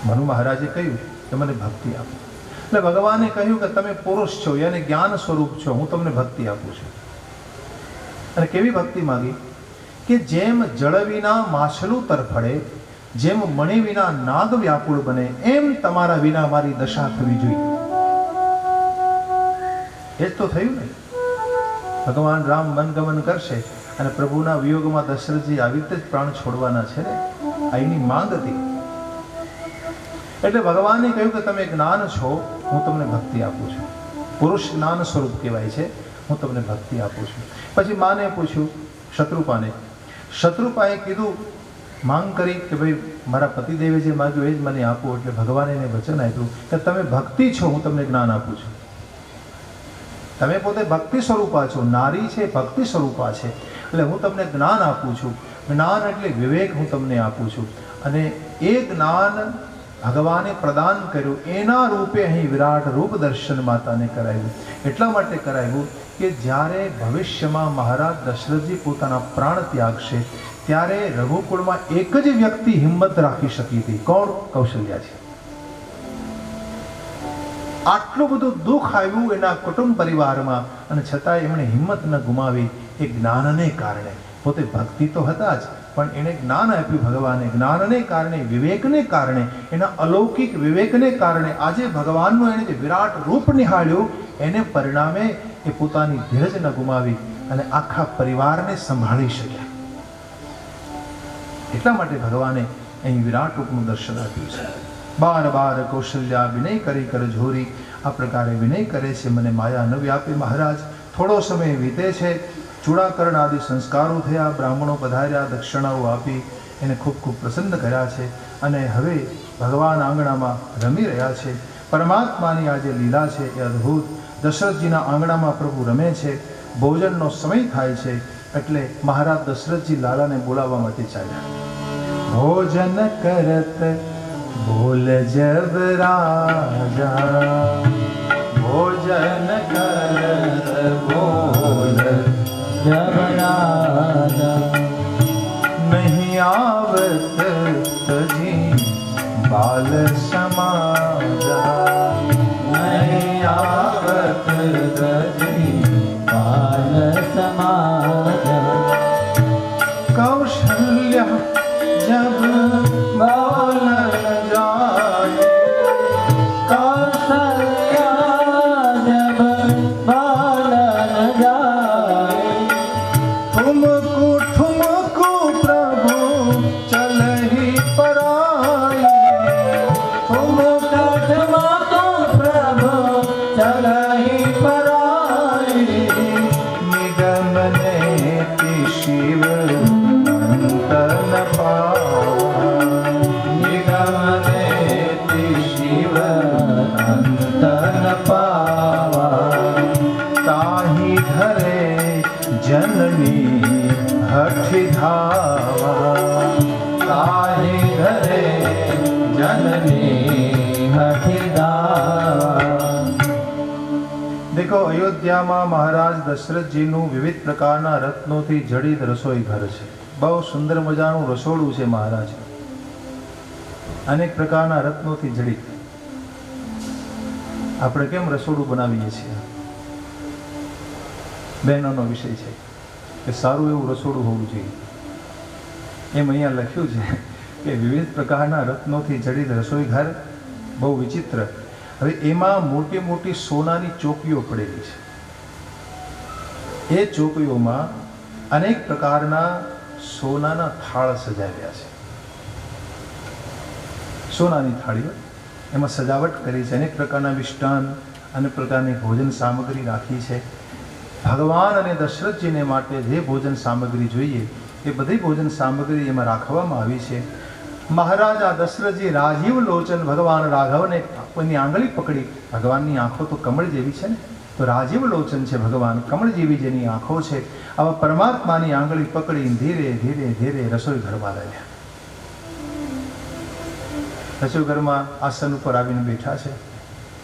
મનુ મહારાજે કહ્યું કે મને ભક્તિ આપો, એટલે ભગવાને કહ્યું કે તમે પુરુષ છો, યાને જ્ઞાન સ્વરૂપ છો, હું તમને ભક્તિ આપું છું। અને કેવી ભક્તિ માંગી કે જેમ જળ વિના માછલું તરફડે, જેમ મણી વિના નાગ વ્યાકુળ બને, એમ તમારા વિના મારી દશા થવી જોઈએ। એ જ તો થયું ને। ભગવાન રામ મનગમન કરશે અને પ્રભુના વિયોગમાં દશરથજી આવી રીતે જ પ્રાણ છોડવાના છે ને, આ એની માંગ હતી। એટલે ભગવાને કહ્યું કે તમે જ્ઞાન છો, હું તમને ભક્તિ આપું છું। પુરુષ જ્ઞાન સ્વરૂપ કહેવાય છે, હું તમને ભક્તિ આપું છું। પછી માને પૂછ્યું, શત્રુપાને, શત્રુપાએ કીધું, માંગ કરી કે ભાઈ મારા પતિદેવે જે માગ્યું એ જ મને આપો। એટલે ભગવાને એને વચન આપ્યું કે તમે ભક્તિ છો, હું તમને જ્ઞાન આપું છું। તમે પોતે ભક્તિ સ્વરૂપા છો, નારી છે ભક્તિ સ્વરૂપા છે, એટલે હું તમને જ્ઞાન આપું છું। જ્ઞાન એટલે વિવેક હું તમને આપું છું। અને એ જ્ઞાન ભગવાને પ્રદાન કર્યું, એના રૂપે અહીં વિરાટ રૂપ દર્શન માતાને કરાવ્યું। એટલા માટે કરાવ્યું કે જ્યારે ભવિષ્યમાં મહારાજ દશરથજી પોતાના પ્રાણ ત્યાગશે ત્યારે રઘુકુળમાં એક જ વ્યક્તિ હિંમત રાખી શકી હતી। કોણ? કૌશલ્યાજી। આટલું બધું દુઃખ આવ્યું એના કુટુંબ પરિવારમાં, અને છતાં એમણે હિંમત ન ગુમાવી, એ જ્ઞાનને કારણે। પોતે ભક્તિ તો હતા જ, પણ એણે જ્ઞાન આપ્યું ભગવાને। જ્ઞાનને કારણે, વિવેકને કારણે, એના અલૌકિક વિવેકને કારણે આજે ભગવાનનું એણે જે વિરાટ રૂપ નિહાળ્યું, એને પરિણામે એ પોતાની ધીરજ ન ગુમાવી અને આખા પરિવારને સંભાળી શક્યા। એટલા માટે ભગવાને અહીં વિરાટ રૂપનું દર્શન આપ્યું છે। બાર બાર કૌશલ્યા વિનય કરી કર ઝોરી, આ પ્રકારે વિનય કરે છે, મને માયા ન વ્યાપે। મહારાજ, થોડો સમય વીતે છે, ચૂડાકરણ આદિ સંસ્કારો થયા, બ્રાહ્મણો પધાર્યા, દક્ષિણાઓ આપી, એને ખૂબ ખૂબ પ્રસન્ન કર્યા છે, અને હવે ભગવાન આંગણામાં રમી રહ્યા છે। પરમાત્માની આ જે લીલા છે એ અદ્ભુત। દશરથજીના આંગણામાં પ્રભુ રમે છે, ભોજનનો સમય થાય છે, એટલે મહારાજ દશરથજી લાલાને બોલાવવા માટે ચાલ્યા। ભોજન કરત બોલ જબ રાજા, ભોજન કરત બોલ જબ રાજા, નહીં આવત તજી બાલ સમાજા, નહીં આવત તજી બાલ સમાજા। કૌશલ્ય જબ બોલ જાય, કૌશલ્ય જબ બોલ જાય, ठुमकू ठुमकू प्रभु चलहि पराई, ठुमका ठुमकू प्रभु चलहि पराई, निगम नेति शिव अंत न पावा, निगम नेति शिव अंत न पावा, ताहि धरे जननी हठि धावा, ताहि धरे जननी हठि धावा। देखो, अयोध्याમાં મહારાજ દશરથજીનું વિવિધ પ્રકારના રત્નોથી જડિત રસોઈ ઘર છે। બહુ સુંદર મજાનું રસોડું છે મહારાજ, અનેક પ્રકારના રત્નોથી જડિત। આપણે કેમ રસોડું બનાવીએ છીએ, બહેનોનો વિષય છે કે સારું એવું રસોડું હોવું જોઈએ। એમ અહીંયા લખ્યું છે કે વિવિધ પ્રકારના રત્નોથી જડિત રસોઈ ઘર, બહુ વિચિત્ર। હવે એમાં મોટી મોટી સોનાની ચોકીઓ પડેલી છે। એ ચોકીઓમાં અનેક પ્રકારના સોનાના થાળ સજાવ્યા છે, સોનાની થાળીઓ, એમાં સજાવટ કરી છે, અનેક પ્રકારના મિષ્ટાન, અનેક પ્રકારની ભોજન સામગ્રી રાખી છે. ભગવાન અને દશરથજીને માટે જે ભોજન સામગ્રી જોઈએ એ બધી ભોજન સામગ્રી એમાં રાખવામાં આવી છે. મહારાજા દશરથજી રાજીવ લોચન ભગવાન રાઘવને કોઈની આંગળી પકડી, ભગવાનની આંખો તો કમળ જેવી છે ને, તો રાજીવ લોચન છે ભગવાન, કમળ જેવી જેની આંખો છે. આવા પરમાત્માની આંગળી પકડી ધીરે ધીરે ધીરે રસોઈ ઘરમાં લાવ્યા. રસોઈ ઘરમાં આસન ઉપર આવીને બેઠા છે,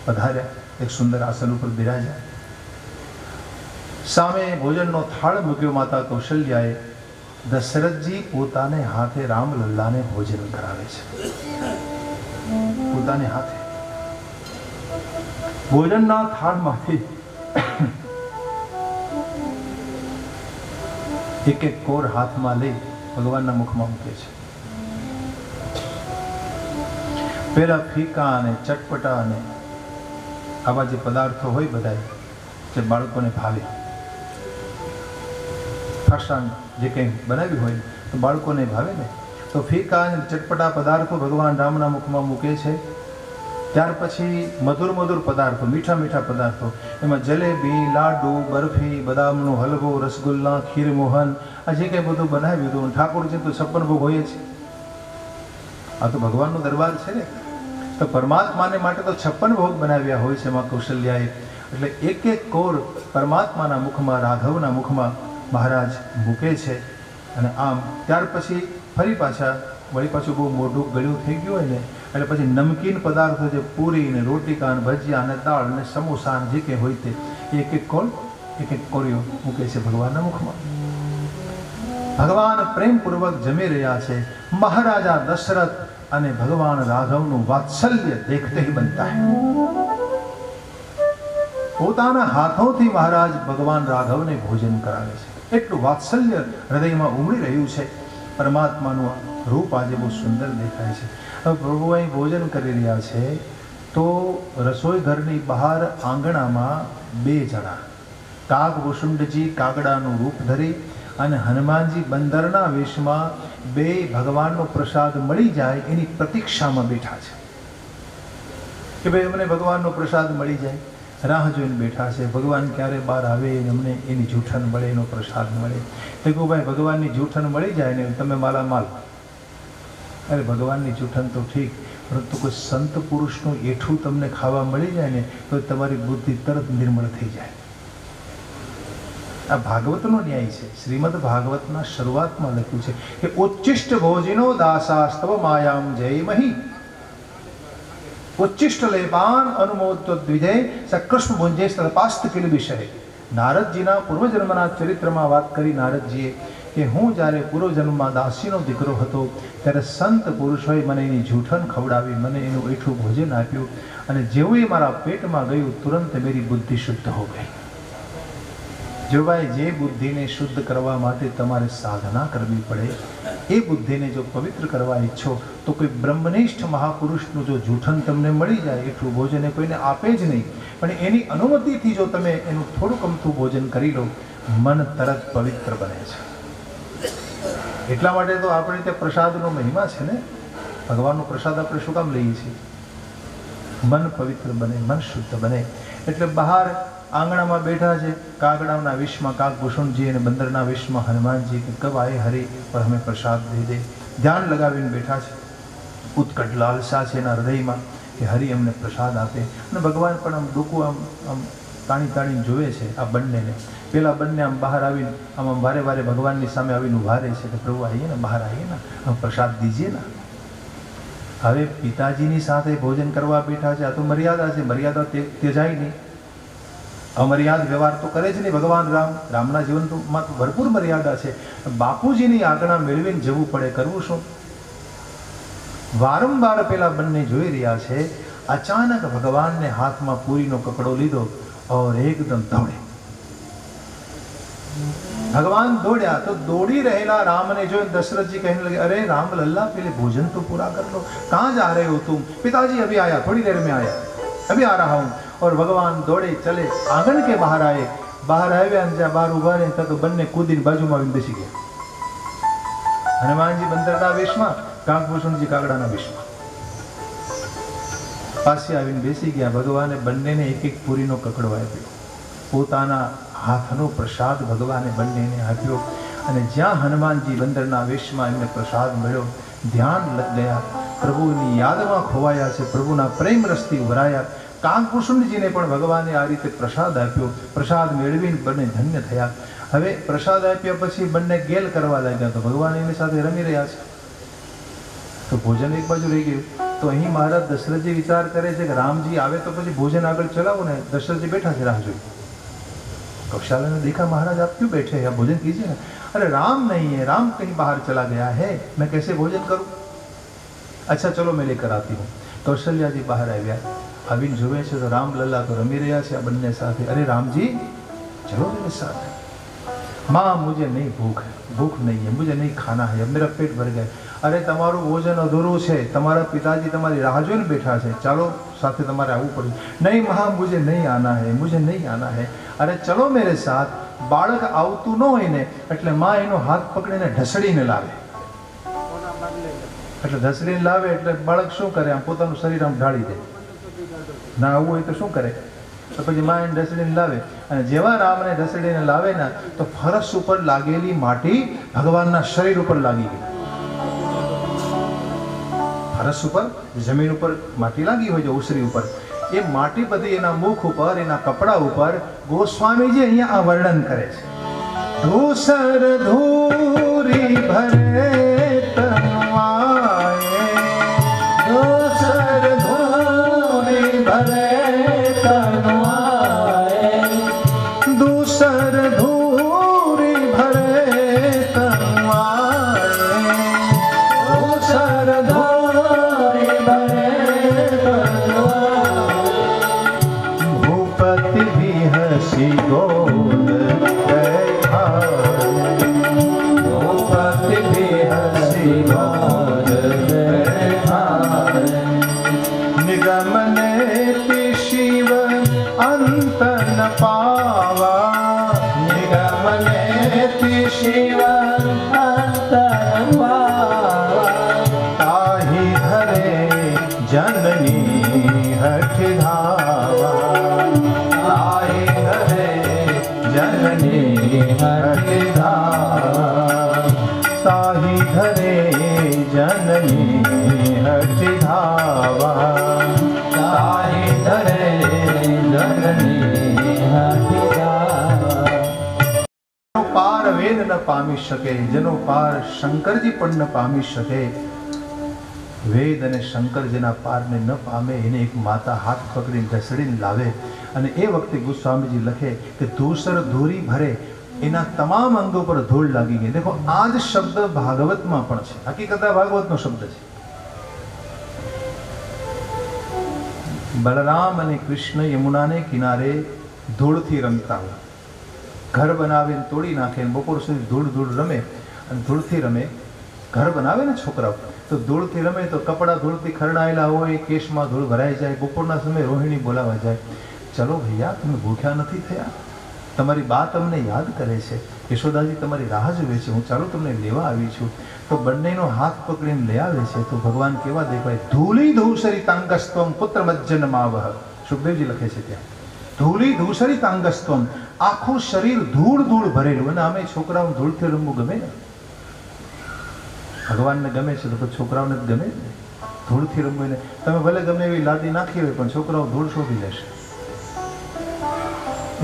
પધાર્યા, એક સુંદર આસન ઉપર બિરાજ્યા. સામે ભોજનનો થાળ મૂક્યો. માતા કૌશલ્યાએ દશરથજી પોતાને હાથે રામલલ્લાને ભોજન કરાવે છે, પોતાને હાથે ભોજનના થાળમાંથી એક એક કોર હાથમાં લઈ ભગવાનના મુખમાં મૂકે છે. પેલા ફીકા અને ચટપટા અને આવા જે પદાર્થો હોય બધા જે બાળકોને ભાવે, ફરસાણ જે કંઈ બનાવ્યું હોય તો બાળકોને ભાવે ને, તો ફીકા અને ચટપટા પદાર્થો ભગવાન રામના મુખમાં મૂકે છે. ત્યાર પછી મધુર મધુર પદાર્થો, મીઠા મીઠા પદાર્થો, એમાં જલેબી, લાડુ, બરફી, બદામનો હલવો, રસગુલ્લા, ખીરમોહન, આ જે કંઈ બધું બનાવ્યું હતું. ઠાકોરજી તો 56 ભોગ હોય છે. આ તો ભગવાનનો દરબાર છે ને, તો પરમાત્માને માટે તો 56 ભોગ બનાવ્યા હોય છે માં કૌશલ્યાએ. એટલે એક એક કોર પરમાત્માના મુખમાં, રાઘવના મુખમાં મહારાજ મૂકે છે. અને આમ ત્યાર પછી ફરી પાછા વળી પાછું બહુ મોઢું ગળ્યું થઈ ગયું હોય ને એટલે પછી નમકીન પદાર્થો જે પૂરી ને રોટિકા ને ભજીયા ને દાળ ને સમોસા જે કંઈ હોય તે એક એક કોર, એક એક કોરીઓ મૂકે છે ભગવાનના મુખમાં. ભગવાન પ્રેમપૂર્વક જમી રહ્યા છે. મહારાજા દશરથ અને ભગવાન રાઘવનું વાત્સલ્ય દેખતે ही बनता है. પોતાના હાથોથી મહારાજ ભગવાન રાઘવને ભોજન કરાવે છે. એટલું વાત્સલ્ય હૃદયમાં ઉમળી રહ્યું છે. પરમાત્માનું રૂપ આજે બહુ સુંદર દેખાય છે. હવે પ્રભુ અહીં ભોજન કરી રહ્યા છે તો રસોઈ ઘરની બહાર આંગણામાં 2 જણા, કાગભૂષુંડજી કાગડાનું રૂપ ધરી અને હનુમાનજી બંદરના વેશમાં 2 ભગવાનનો પ્રસાદ મળી જાય એની પ્રતીક્ષામાં બેઠા છે કે ભાઈ અમને ભગવાનનો પ્રસાદ મળી જાય. રાહ જોઈને બેઠા છે, ભગવાન ક્યારે બહાર આવે ને અમને એની જૂઠન મળે, એનો પ્રસાદ મળે. તો કહું ભાઈ ભગવાનની જૂઠન મળી જાય ને તમે માલામાલ. અરે ભગવાનની જૂઠન તો ઠીક, પરંતુ કોઈ સંત પુરુષનું એઠું તમને ખાવા મળી જાય ને તો તમારી બુદ્ધિ તરત નિર્મળ થઈ જાય. આ ભાગવતનો ન્યાય છે. શ્રીમદ ભાગવતના શરૂઆતમાં લખ્યું છે કે ઉચ્ચિષ્ટ ભોજિનો દાસાસ્તવ માયામ જયમહી ઉચ્ચિષ્ટ લેપાન અનુમોદતો દ્વિજય સકૃષ્ણ ભુંજે તપાસ્ત કિલ વિષય. નારદજીના પૂર્વજન્મના ચરિત્રમાં વાત કરી નારદજીએ કે હું જ્યારે પૂર્વજન્મમાં દાસીનો દીકરો હતો ત્યારે સંત પુરુષોએ મને એની જૂઠન ખવડાવી, મને એનું એઠું ભોજન આપ્યું અને જેવું એ મારા પેટમાં ગયું તુરંત મેરી બુદ્ધિ શુદ્ધ હો ગઈ. જો ભાઈ જે બુદ્ધિને શુદ્ધ કરવા માટે તમારે સાધના કરવી પડે એ બુદ્ધિને જો પવિત્ર કરવા ઈચ્છો તો કોઈ બ્રહ્મનિષ્ઠ મહાપુરુષનું જો જૂઠન તમને મળી જાય, એટલું ભોજન એ કોઈને આપે જ નહીં, પણ એની અનુમતિથી જો તમે એનું થોડુંક અમથું ભોજન કરી લો, મન તરત પવિત્ર બને છે. એટલા માટે તો આપણે ત્યાં પ્રસાદનો મહિમા છે ને. ભગવાનનો પ્રસાદ આપણે શું કામ લઈએ છીએ? મન પવિત્ર બને, મન શુદ્ધ બને. એટલે બહાર આંગણામાં બેઠા છે, કાગડાના વેશમાં કાગભૂષણજી અને બંદરના વેશમાં હનુમાનજી કે કબ આए હરિ પર હમે પ્રસાદ દે દે. ધ્યાન લગાવીને બેઠા છે. ઉત્કટ લાલસા છે એના હૃદયમાં કે હરિ અમને પ્રસાદ આપે. અને ભગવાન પણ આમ ડોકું આમ તાણી તાણીને જોવે છે આ બંનેને. પેલા બંને આમ બહાર આવીને આમ વારે વારે ભગવાનની સામે આવીને ઉભા રહે છે કે પ્રભુ આવીએ ને, બહાર આવીએ ને, આમ પ્રસાદ દીજીએ ને. હવે પિતાજીની સાથે ભોજન કરવા બેઠા છે. આ તો મર્યાદા છે, મર્યાદા ત્યજાય નહીં. અમર્યાદ વ્યવહાર તો કરે જ નહીં ભગવાન રામ. રામના જીવનમાં તો ભરપૂર મર્યાદા છે. બાપુજીની આજ્ઞા મેળવીને જવું પડે, કરવું શું? વારંવાર પેલા બંને જોઈ રહ્યા છે. અચાનક ભગવાનને હાથમાં પૂરીનો કકડો લીધો और એકદમ દોડે. ભગવાન દોડ્યા તો દોડી રહેલા રામને જોઈને દશરથજી કહેने लगे, अरे राम लल्ला पहले भोजन तो पूरा कर लो, कहाँ जा रहे हो तुम? पिताजी अभी आया, थोड़ी देर में आया, अभी आ रहा हूँ. और भगवान दौड़े चले, आंगन के बाहर आए બહાર આવ્યા ને જ્યાં બહાર ઊભા રહીને તક બંને કૂદીને બાજુમાં આવીને બેસી ગયા. હનુમાનજી બંદરના વેશમાં, કાગભૂષણજી કાગડાના વેશમાં પાસે આવીને બેસી ગયા. ભગવાને બંનેને એક એક પૂરીનો કકડો આપ્યો. પોતાના હાથનો પ્રસાદ ભગવાને બંનેને આપ્યો. અને જ્યાં હનુમાનજી બંદરના વેશમાં એમને પ્રસાદ મળ્યો, ધ્યાન ગયા, પ્રભુની યાદમાં ખોવાયા છે, પ્રભુના પ્રેમ રસથી ઉભરાયા. કાગભૂષણજીને પણ ભગવાને આ રીતે પ્રસાદ આપ્યો. પ્રસાદ મેળવીને બંને ધન્ય થયા. હવે પ્રસાદ આપ્યા પછી બંને ગેલ કરવા લાગ્યા, તો ભગવાન એની સાથે રમી રહ્યા છે. તો ભોજન એક બાજુ રહી ગયું. તો અહીં મહારાજ દશરથજી વિચાર કરે છે કે રામજી આવે તો પછી ભોજન આગળ ચલાવો ને. દશરથજી બેઠા છે રાહ જોઈ. कौशल्या ने देखा महाराज आप क्यों बैठे हैं, आप भोजन कीजिए ना. अरे राम नहीं है, राम कहीं बाहर चला गया है, मैं कैसे भोजन करूं. अच्छा चलो मैं लेकर आती हूँ. कौशल्या जी બહાર આવ્યા. આવીને જોવે છે તો રામલલ્લા તો રમી રહ્યા છે આ બંને સાથે. अरे राम जी चलो मेरे साथ. माँ मुझे नहीं भूख नहीं है, मुझे नहीं खाना है, अब मेरा पेट भर गया. अरे તમારું ભોજન અધૂરું છે, તમારા પિતાજી તમારી રાહ જોઈને બેઠા છે, ચાલો સાથે તમારે આવવું પડશે. નહીં મહા મુझे नहीं आना है, मुझे नहीं आना है. अरे चलो मेरे साथ. બાળક આવતું ન હોય ને એટલે માં એનો હાથ પકડીને ઢસડીને લાવે. એટલે ઢસડીને લાવે એટલે બાળક શું કરે, આમ પોતાનું શરીર આમ ઢાળી દે. ના આવવું હોય તો શું કરે, તો પછી માં એને ઢસડીને લાવે. અને જેવા રામને ઢસડીને લાવે ને તો ફરસ ઉપર લાગેલી માટી ભગવાનના શરીર ઉપર લાગી ગઈ. ફરસ ઉપર, જમીન ઉપર માટી લાગી હોય છે ઓસરી ઉપર, એ માટી બધી એના મુખ ઉપર, એના કપડા ઉપર ગોસ્વામીજી અહીંયા આ વર્ણન કરે છે. ધૂસર ધૂરી ભરે તનવાએ, ધૂસર ધૂરી ભરે તનવાએ, ધૂસર ધૂરી ભરે તનવાએ, ધૂસર ધૂરી ભરે गोल बैठा, भूपति भी हंसी गोल बैठा, निगम नेति शिव अंत न पावा, निगम नेति शिव अंत न पावा, ताहि धरे जननी हठ धावा, जननी हठ धावा, ताहि धरे जननी हठ धावा, ताहि धरे जननी हठ धावा. પાર વેદ ન પામી શકે, જેનો પાર શંકરજી પણ ન પામી શકે. વેદ અને શંકર જેના પારને ન પામે એને એક માતા હાથ પકડીને ઢસડીને લાવે. અને એ વખતે ગોસ્વામીજી લખે કે ધૂસર ધૂરી ભરે, એના તમામ અંગો પર ધૂળ લાગી ગઈ. દેખો આ જ શબ્દ ભાગવતમાં પણ છે, હકીકત ભાગવતનો શબ્દ છે. બલરામ અને કૃષ્ણ યમુનાને કિનારે ધૂળથી રમતા હોય, ઘર બનાવીને તોડી નાખે, બપોર સુધી ધૂળ ધૂળ રમે. અને ધૂળથી રમે, ઘર બનાવે ને છોકરાઓ તો ધૂળથી રમે તો કપડાં ધૂળથી ખરડાયેલા હોય, કેશમાં ધૂળ ભરાઈ જાય. બપોરના સમયે રોહિણી બોલાવા જાય, ચલો ભૈયા તમે ભૂખ્યા નથી થયા, તમારી બા તમને યાદ કરે છે, યશોદાજી તમારી રાહ જુએ છે, હું ચાલો તમને લેવા આવી છું. તો બંનેનો હાથ પકડીને લઈ આવે છે. તો ભગવાન કેવા દેખાય, ધૂલી ધૂસરી તાંગસ્ત્વમ પુત્ર મજ્જનમાવહ. સુખદેવજી લખે છે ત્યાં ધૂલી ધૂસરી તાંગસ્ત્વમ, આખું શરીર ધૂળ ધૂળ ભરેલું. અને અમે છોકરાઓ ધૂળથી રમવું ગમે ને, ભગવાનને ગમે છે તો પછી છોકરાઓને જ ગમે ને ધૂળથી રમવું. ને તમે ભલે ગમે એવી લાદી નાખી હોય પણ છોકરાઓ ધૂળ શોધી લેશે,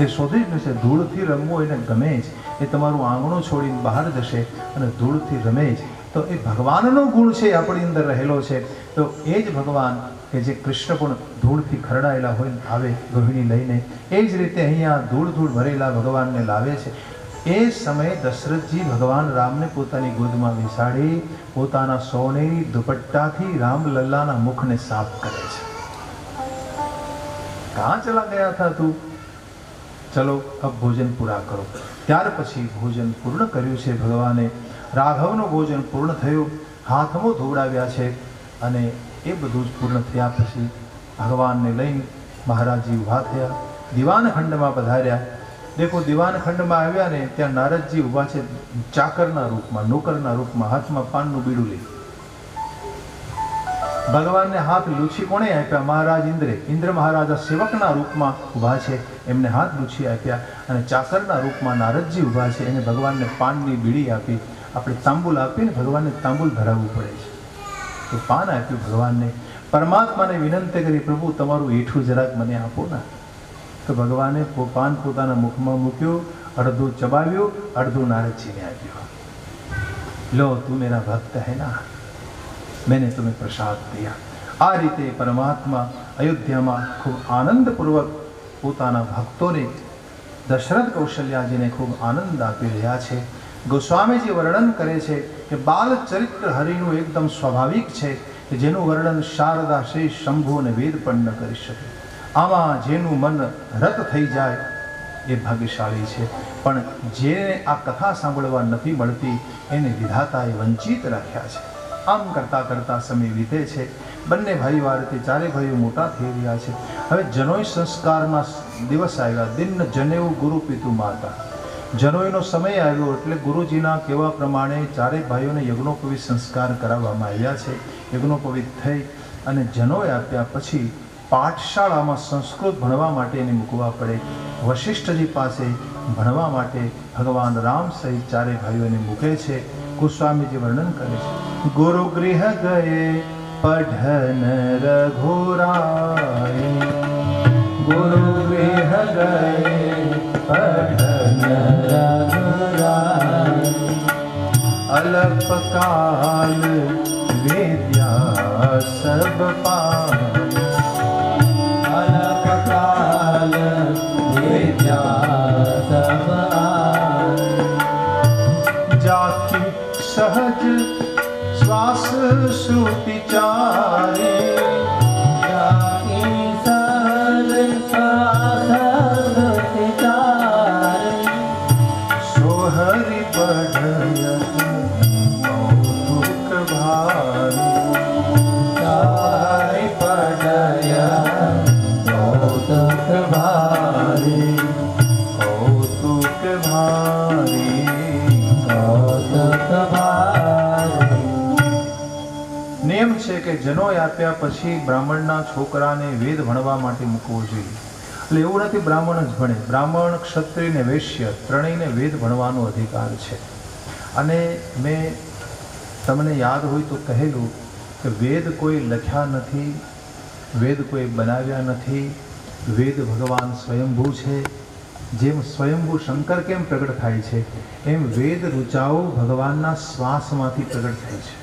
એ શોધી જ લેશે. ધૂળથી રમવું એને ગમે જ, એ તમારું આંગણું છોડીને બહાર જશે અને ધૂળથી રમે જ. તો એ ભગવાનનો ગુણ છે, આપણી અંદર રહેલો છે. તો એ જ ભગવાન કે જે કૃષ્ણ પણ ધૂળથી ખરડાયેલા હોય આવે ગૃહિણી લઈને, એ જ રીતે અહીંયા ધૂળ ધૂળ ભરેલા ભગવાનને લાવે છે. એ સમયે દશરથજી ભગવાન રામને પોતાની ગોદમાં બેસાડી પોતાના સોનેરી દુપટ્ટાથી રામલલ્લાના મુખને સાફ કરે છે. કહાં ચલા ગયા થા તું, ચલો અબ ભોજન પૂરા કરો. ત્યાર પછી ભોજન પૂર્ણ કર્યું છે ભગવાને. રાઘવનું ભોજન પૂર્ણ થયું, હાથમો ધોવડાવ્યા છે. અને એ બધું જ પૂર્ણ થયા પછી ભગવાનને લઈને મહારાજજી ઊભા થયા, દિવાન ખંડમાં પધાર્યા. દેખો દીવાનખંડમાં આવ્યા ને ત્યાં નારદજી ઊભા છે ચાકરના રૂપમાં, નોકરના રૂપમાં, હાથમાં પાનનું બીડું લઈ. ભગવાનને હાથ લૂછી કોણે આપ્યા? મહારાજ ઇન્દ્રે. ઇન્દ્ર મહારાજા સેવકના રૂપમાં ઊભા છે, એમને હાથ લૂછી આપ્યા. અને ચાકરના રૂપમાં નારદજી ઊભા છે, એને ભગવાનને પાનની બીડી આપી. આપણે તાંબુલ આપીને ભગવાનને તાંબુલ ધરાવવું પડે છે, તો પાન આપ્યું ભગવાનને. પરમાત્માને વિનંતી કરી, પ્રભુ તમારું એઠું જરાક મને આપો ને. તો ભગવાને પાન પોતાના મુખમાં મૂક્યું, અડધું ચબાવ્યું, અડધું નારદજીને આપ્યું. લો તું મેરા ભક્ત હૈ ના, मैंने तुम्हें प्रसाद दिया. આ રીતે પરમાત્મા અયોધ્યામાં ખૂબ આનંદપૂર્વક પોતાના ભક્તોને, દશરથ કૌશલ્યાજીને ખૂબ આનંદ આપી રહ્યા છે. ગોસ્વામીજી વર્ણન કરે છે કે બાલ ચરિત્ર હરિનું એકદમ સ્વાભાવિક છે, કે જેનું વર્ણન શારદા, શ્રી શંભુ અને વેદ પણ ન કરી શકે. આમાં જેનું મન રત થઈ જાય એ ભાગ્યશાળી છે. પણ જેને આ કથા સાંભળવા નથી મળતી એને વિધાતાએ વંચિત રાખ્યા છે. આમ કરતાં કરતાં સમય વીતે છે. બંને ભાઈવારથી ચારે ભાઈઓ મોટા થઈ રહ્યા છે. હવે જનોઈ સંસ્કારના દિવસ આવ્યા. દિન જનેવ ગુરુ પિતુ માતા. જનોઈનો સમય આવ્યો એટલે ગુરુજીના કહેવા પ્રમાણે ચારે ભાઈઓને યજ્ઞોપવિત સંસ્કાર કરાવવામાં આવ્યા છે. યજ્ઞોપવિત થઈ અને જનોઈ આપ્યા પછી પાઠશાળામાં સંસ્કૃત ભણવા માટે એને મૂકવા પડે. વશિષ્ઠજી પાસે ભણવા માટે ભગવાન રામ સહિત ચારે ભાઈઓને મૂકે છે. ગોસ્વામીજી વર્ણન કરે છે, ગુરુ ગૃહ ગયે પઢન રઘુરાય. ગુરુ ગૃહ ગયે પઢન રઘુરાય. અલ્પકાલ વિદ્યા સબ પાય. અલ્પકાલ વિદ્યા સબ જાતિ સહજ શ્વાસ શ્રુતિ ચારે. જાતિ સહજ શ્વાસ શ્રુતિ ચારે. સોહરિ બઢયત કૌતુક ભારી. સોહરિ બઢયત કૌતુક ભારી. કૌતુક ભારી. નિયમ છે કે જનોઈ આપ્યા પછી બ્રાહ્મણના છોકરાને વેદ ભણવા માટે મૂકવો જોઈએ. એટલે એવું નથી બ્રાહ્મણ જ ભણે, બ્રાહ્મણ, ક્ષત્રિય ને વૈશ્ય ત્રણેયને વેદ ભણવાનો અધિકાર છે. અને મેં તમને યાદ હોય તો કહેલું કે વેદ કોઈ લખ્યા નથી, વેદ કોઈ બનાવ્યા નથી. વેદ ભગવાન સ્વયંભૂ છે. જેમ સ્વયંભૂ શંકર કેમ પ્રગટ થાય છે, એમ વેદ ઋચાઓ ભગવાનના શ્વાસમાંથી પ્રગટ થાય છે.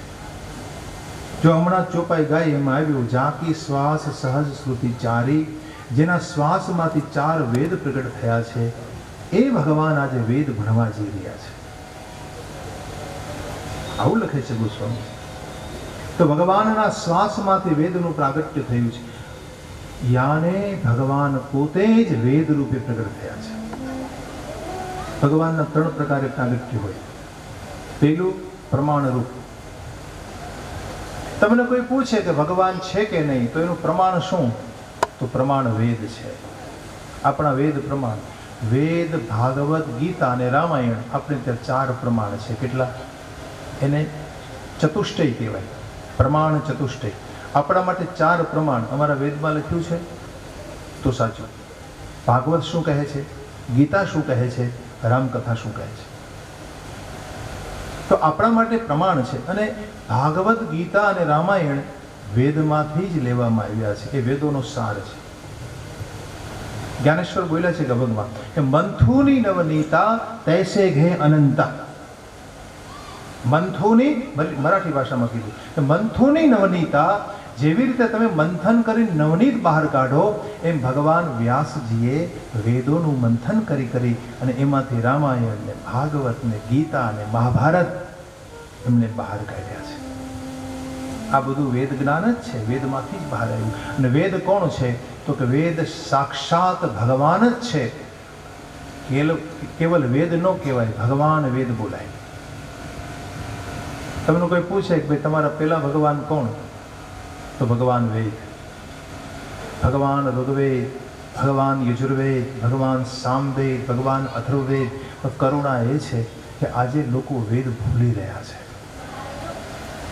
જો હમણાં ચોપાઈ ગાય એમાં આવ્યું, જાકી શ્વાસ સહજ શ્રુતિ ચારી. જેના શ્વાસમાંથી 4 વેદ પ્રગટ થયા છે એ ભગવાન આજે વેદ ભણવા જઈ રહ્યા છે. આવું લખે છે ગોસ્વામી. તો ભગવાનના શ્વાસમાંથી વેદનું પ્રાગટ્ય થયું છે. યાને ભગવાન પોતે જ વેદ રૂપે પ્રગટ થયા છે. ભગવાનના 3 પ્રકારે પ્રાગટ્ય હોય. પેલું પ્રમાણ રૂપ. તમને કોઈ પૂછે કે ભગવાન છે કે નહીં, તો એનું પ્રમાણ શું? તો પ્રમાણ વેદ છે. આપણા વેદ પ્રમાણ. વેદ, ભાગવત, ગીતા અને રામાયણ, આપણે ત્યાં 4 પ્રમાણ છે. કેટલા? એને ચતુષ્ટય કહેવાય. પ્રમાણ ચતુષ્ટય. આપણા માટે 4 પ્રમાણ અમારા વેદમાં લખ્યું છે તો સાચું. ભાગવત શું કહે છે, ગીતા શું કહે છે, રામકથા શું કહે છે, તો આપણા માટે પ્રમાણ છે. અને ભાગવત, ગીતા અને રામાયણ વેદમાંથી જ લેવામાં આવ્યા છે. એ વેદોનો સાર છે. જ્ઞાનેશ્વર બોલ્યા છે ગભગમાં કે મંથુની નવનીતા તૈસે ઘે અનંતા. મંથુની, મરાઠી ભાષામાં કીધું કે મંથુની નવનીતા, જેવી રીતે તમે મંથન કરી નવનીત બહાર કાઢો, એમ ભગવાન વ્યાસજીએ વેદોનું મંથન કરી અને એમાંથી રામાયણ ને ભાગવત ને ગીતા ને મહાભારત એમને બહાર કાઢ્યા છે. આ બધું વેદ જ્ઞાન જ છે, વેદમાંથી જ બહાર આવ્યું. અને વેદ કોણ છે? તો કે વેદ સાક્ષાત ભગવાન જ છે. કેવલ વેદ ન કહેવાય, ભગવાન વેદ બોલાય. તમને કોઈ પૂછે કે ભાઈ તમારા પહેલા ભગવાન કોણ? તો ભગવાન વેદ. ભગવાન ઋગ્વેદ, ભગવાન યજુર્વેદ, ભગવાન સામવેદ, ભગવાન અથર્વવેદ. કરુણા એ છે કે આજે લોકો વેદ ભૂલી રહ્યા છે.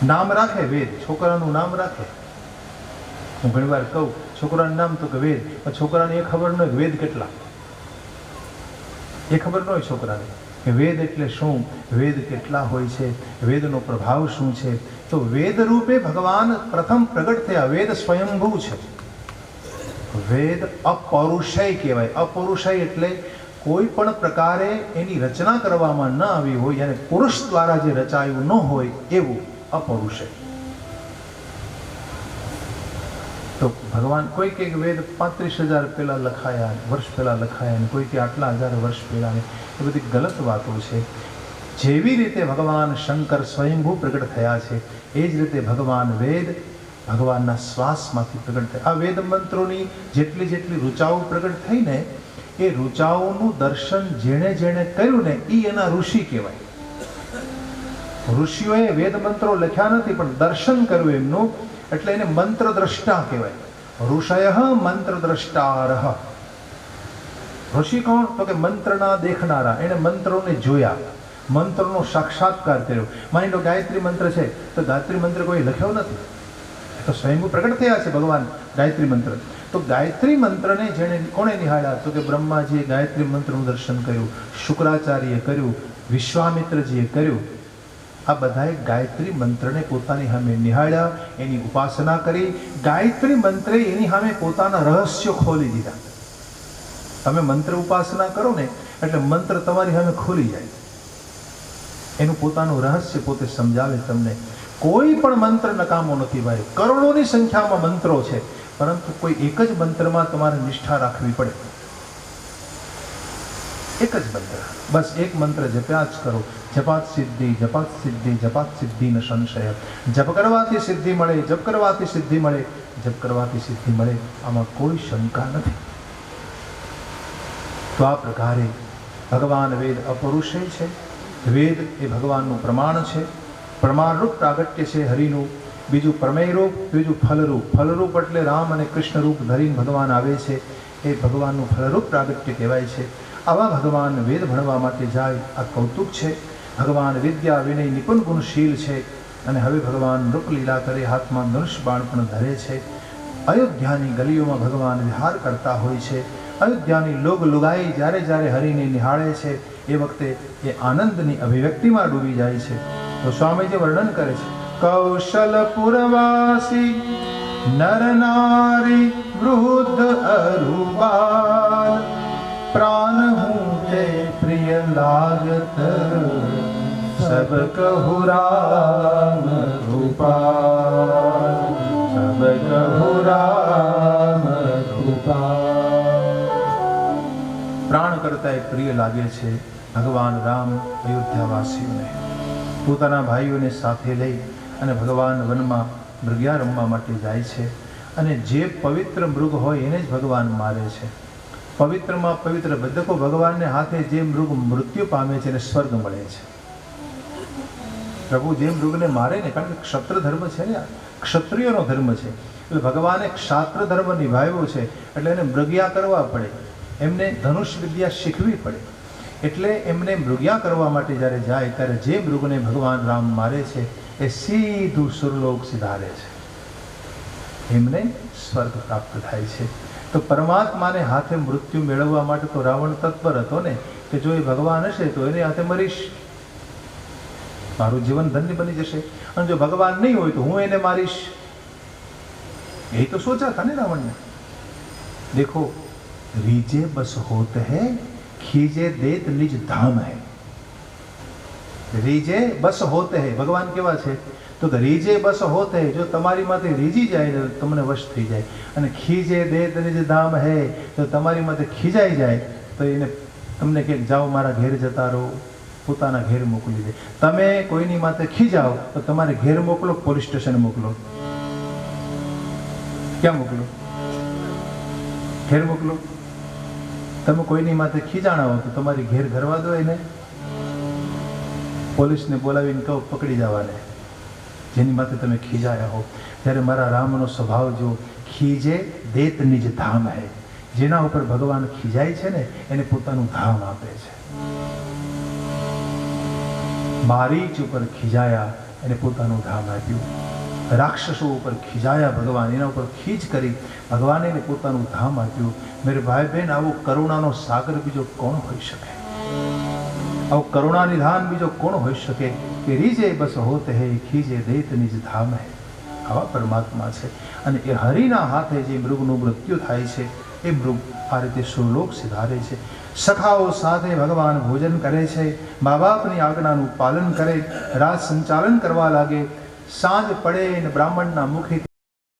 નામ રાખે વેદ, છોકરાનું નામ રાખે. હું ઘણી વાર કહું છોકરાનું નામ તો કે વેદ, પણ છોકરાને એ ખબર ન હોય વેદ કેટલા, એ ખબર ન હોય છોકરાને કે વેદ એટલે શું, વેદ કેટલા હોય છે, વેદનો પ્રભાવ શું છે. તો વેદ રૂપે ભગવાન પ્રથમ પ્રગટ થયા. વેદ સ્વયંભૂ છે. વેદ અપૌરુષય કહેવાય. અપૌરુષય એટલે કોઈ પણ પ્રકારે એની રચના કરવામાં ન આવી હોય અને પુરુષ દ્વારા જે રચાયું ન હોય એવું અપૌરુષય. તો ભગવાન કોઈ કે વેદ 35,000 પહેલા લખાયા, વર્ષ પહેલા લખાયા, અને કોઈ કે આટલા હજાર વર્ષ પહેલા. એ બધી ગલત વાતો છે. જેવી રીતે ભગવાન શંકર સ્વયંભૂ પ્રગટ થયા છે એ જ રીતે ભગવાન વેદ ભગવાનના શ્વાસમાંથી પ્રગટ થયા. આ વેદ મંત્રોની જેટલી જેટલી ઋચાઓ પ્રગટ થઈ ને એ ઋચાઓનું દર્શન જેણે જેણે કર્યું ને એ એના ઋષિ કહેવાય. ઋષિઓએ વેદ મંત્રો લખ્યા નથી પણ દર્શન કર્યું એમનું, એટલે એને મંત્ર દ્રષ્ટા કહેવાય. ઋષય મંત્ર દ્રષ્ટારઃ. ઋષિ કોણ? તો કે મંત્રના દેખનારા. એને મંત્રોને જોયા, મંત્રનો સાક્ષાત્કાર કર્યો. માની લો ગાયત્રી મંત્ર છે તો ગાયત્રી મંત્ર કોઈ લખ્યો નથી, તો સ્વયંભૂ પ્રગટ થયા છે ભગવાન ગાયત્રી મંત્ર. તો ગાયત્રી મંત્રને જેણે કોણે નિહાળ્યા? તો કે બ્રહ્માજીએ ગાયત્રી મંત્રનું દર્શન કર્યું, શુક્રાચાર્યએ કર્યું, વિશ્વામિત્રજીએ કર્યું. આ બધાએ ગાયત્રી મંત્રને પોતાની સામે નિહાળ્યા, એની ઉપાસના કરી. ગાયત્રી મંત્રે એની સામે પોતાના રહસ્યો ખોલી દીધા. તમે મંત્ર ઉપાસના કરો ને એટલે મંત્ર તમારી સામે ખોલી જાય, એનું પોતાનું રહસ્ય પોતે સમજાવે તમને. કોઈ પણ મંત્ર નકામો નથી ભાઈ. કરોડોની સંખ્યામાં મંત્રો છે, પરંતુ કોઈ એક જ મંત્રમાં તમારે નિષ્ઠા રાખવી પડે. એક જ મંત્ર, બસ એક મંત્ર જપ્યા જ કરો. જપાત સિદ્ધિ, જપાત સિદ્ધિ, જપાત સિદ્ધિ ન સંશય. જપ કરવાથી સિદ્ધિ મળે, જપ કરવાથી સિદ્ધિ મળે, જપ કરવાથી સિદ્ધિ મળે, આમાં કોઈ શંકા નથી. તો આ પ્રકારે ભગવાન વેદ અપૌરુષય છે. વેદ એ ભગવાનનું પ્રમાણ છે, પ્રમાણરૂપ પ્રાગટ્ય છે હરિનું. બીજું પ્રમેયરૂપ, બીજું ફલરૂપ. ફલરૂપ એટલે રામ અને કૃષ્ણ રૂપ ધરીને ભગવાન આવે છે, એ ભગવાનનું ફલરૂપ પ્રાગટ્ય કહેવાય છે. આવા ભગવાન વેદ ભણવા માટે જાય, આ કૌતુક છે. ભગવાન વિદ્યા વિનય નિપુણ ગુણશીલ છે, અને હવે ભગવાન રૂપલીલા કરે, હાથમાં ધનુષ બાણ પણ ધરે છે. અયોધ્યાની ગલીઓમાં ભગવાન વિહાર કરતા હોય છે. અયોધ્યાની લોગ લુગાઈ જ્યારે જ્યારે હરિને નિહાળે છે એ વખતે એ આનંદની અભિવ્યક્તિમાં ડૂબી જાય છે. તો સ્વામીજી વર્ણન કરે છે, કૌશલપુરવાસી નર નારી વૃદ્ધ અરુબાલ પ્રાણ હું તે પ્રિય લાગત સબ કહુ રામ રૂપાલ, સબ કહુ રામ રૂપાલ. પ્રાણ કરતા પ્રિય લાગે છે ભગવાન રામ અયોધ્યાવાસીઓને. પોતાના ભાઈઓને સાથે લઈ અને ભગવાન વનમાં મૃગ્યા રમવા માટે જાય છે, અને જે પવિત્ર મૃગ હોય એને જ ભગવાન મારે છે. પવિત્રમાં પવિત્ર બદકો ભગવાનને હાથે જે મૃગ મૃત્યુ પામે છે એને સ્વર્ગ મળે છે. પ્રભુ જે મૃગને મારે ને, કારણ કે ક્ષત્ર ધર્મ છે ને, ક્ષત્રિયોનો ધર્મ છે, એટલે ભગવાને ક્ષાત્ર ધર્મ નિભાવ્યો છે, એટલે એને મૃગ્યા કરવા પડે, એમને ધનુષ વિદ્યા શીખવી પડે. એટલે એમને મૃગ્યા કરવા માટે જ્યારે જાય ત્યારે જે મૃગને ભગવાન રામ મારે છે એ સીધું સુરલોક સિધારે છે, એમને સ્વર્ગ પ્રાપ્ત થાય છે. તો પરમાત્માને હાથે મૃત્યુ મેળવવા માટે તો રાવણ તત્પર હતો ને, કે જો એ ભગવાન હશે તો એને હાથે મરીશ, મારું જીવન ધન્ય બની જશે, અને જો ભગવાન નહીં હોય તો હું એને મારીશ. એ તો સોચા था ને રાવણને. देखो रीजे बस होत है, खीजे देत निज धाम है. રીજે બસ હોતે હે, ભગવાન કેવા છે? તો કે રીજે બસ હોતે હે, જો તમારી માથે રીજી જાય તો તમને વશ થઈ જાય, અને ખીજે દેત નિજ ધામ હે, જો તમારી માથે ખીજાઈ જાય તો એને તમને કે જાઓ મારા ઘેર જતા રહો, પોતાના ઘેર મોકલી દે. તમે કોઈની માથે ખીજાઓ તો તમારે ઘેર મોકલો, પોલીસ સ્ટેશન મોકલો. ક્યાં મોકલો? ઘેર મોકલો. તમે કોઈની માથે ખીજાણા હો તો તમારી ઘેર ઘરવા દો એને, પોલીસને બોલાવીને કહો પકડી જવાને, જેની માથે તમે ખીજાયા હો. ત્યારે મારા રામનો સ્વભાવ જો ખીજે દેત નિજ ધામ હે, જેના ઉપર ભગવાન ખીજાય છે ને એને પોતાનું ધામ આપે છે. મારીચ ઉપર ખીજાયા એને પોતાનું ધામ આપ્યું. રાક્ષસો ઉપર ખીજાયા ભગવાન, એના ઉપર ખીજ કરી ભગવાને એને પોતાનું ધામ આપ્યું. મેરે ભાઈ બહેન, આવો કરુણાનો સાગર બીજો કોણ હોઈ શકે? આવો કરુણા નિધાન બીજો કોણ હોઈ શકે? કે રીજે બસ હોત હે ખીજે દેત નિજ ધામ હે. આવા પરમાત્મા છે. અને એ હરિના હાથે જે મૃગનું મૃત્યુ થાય છે એ મૃગ આ રીતે સુરલોક સિધારે છે. સખાઓ સાથે ભગવાન ભોજન કરે છે, મા બાપની આજ્ઞાનું પાલન કરે, રાજ સંચાલન કરવા લાગે. સાંજ પડે ને બ્રાહ્મણના મુખે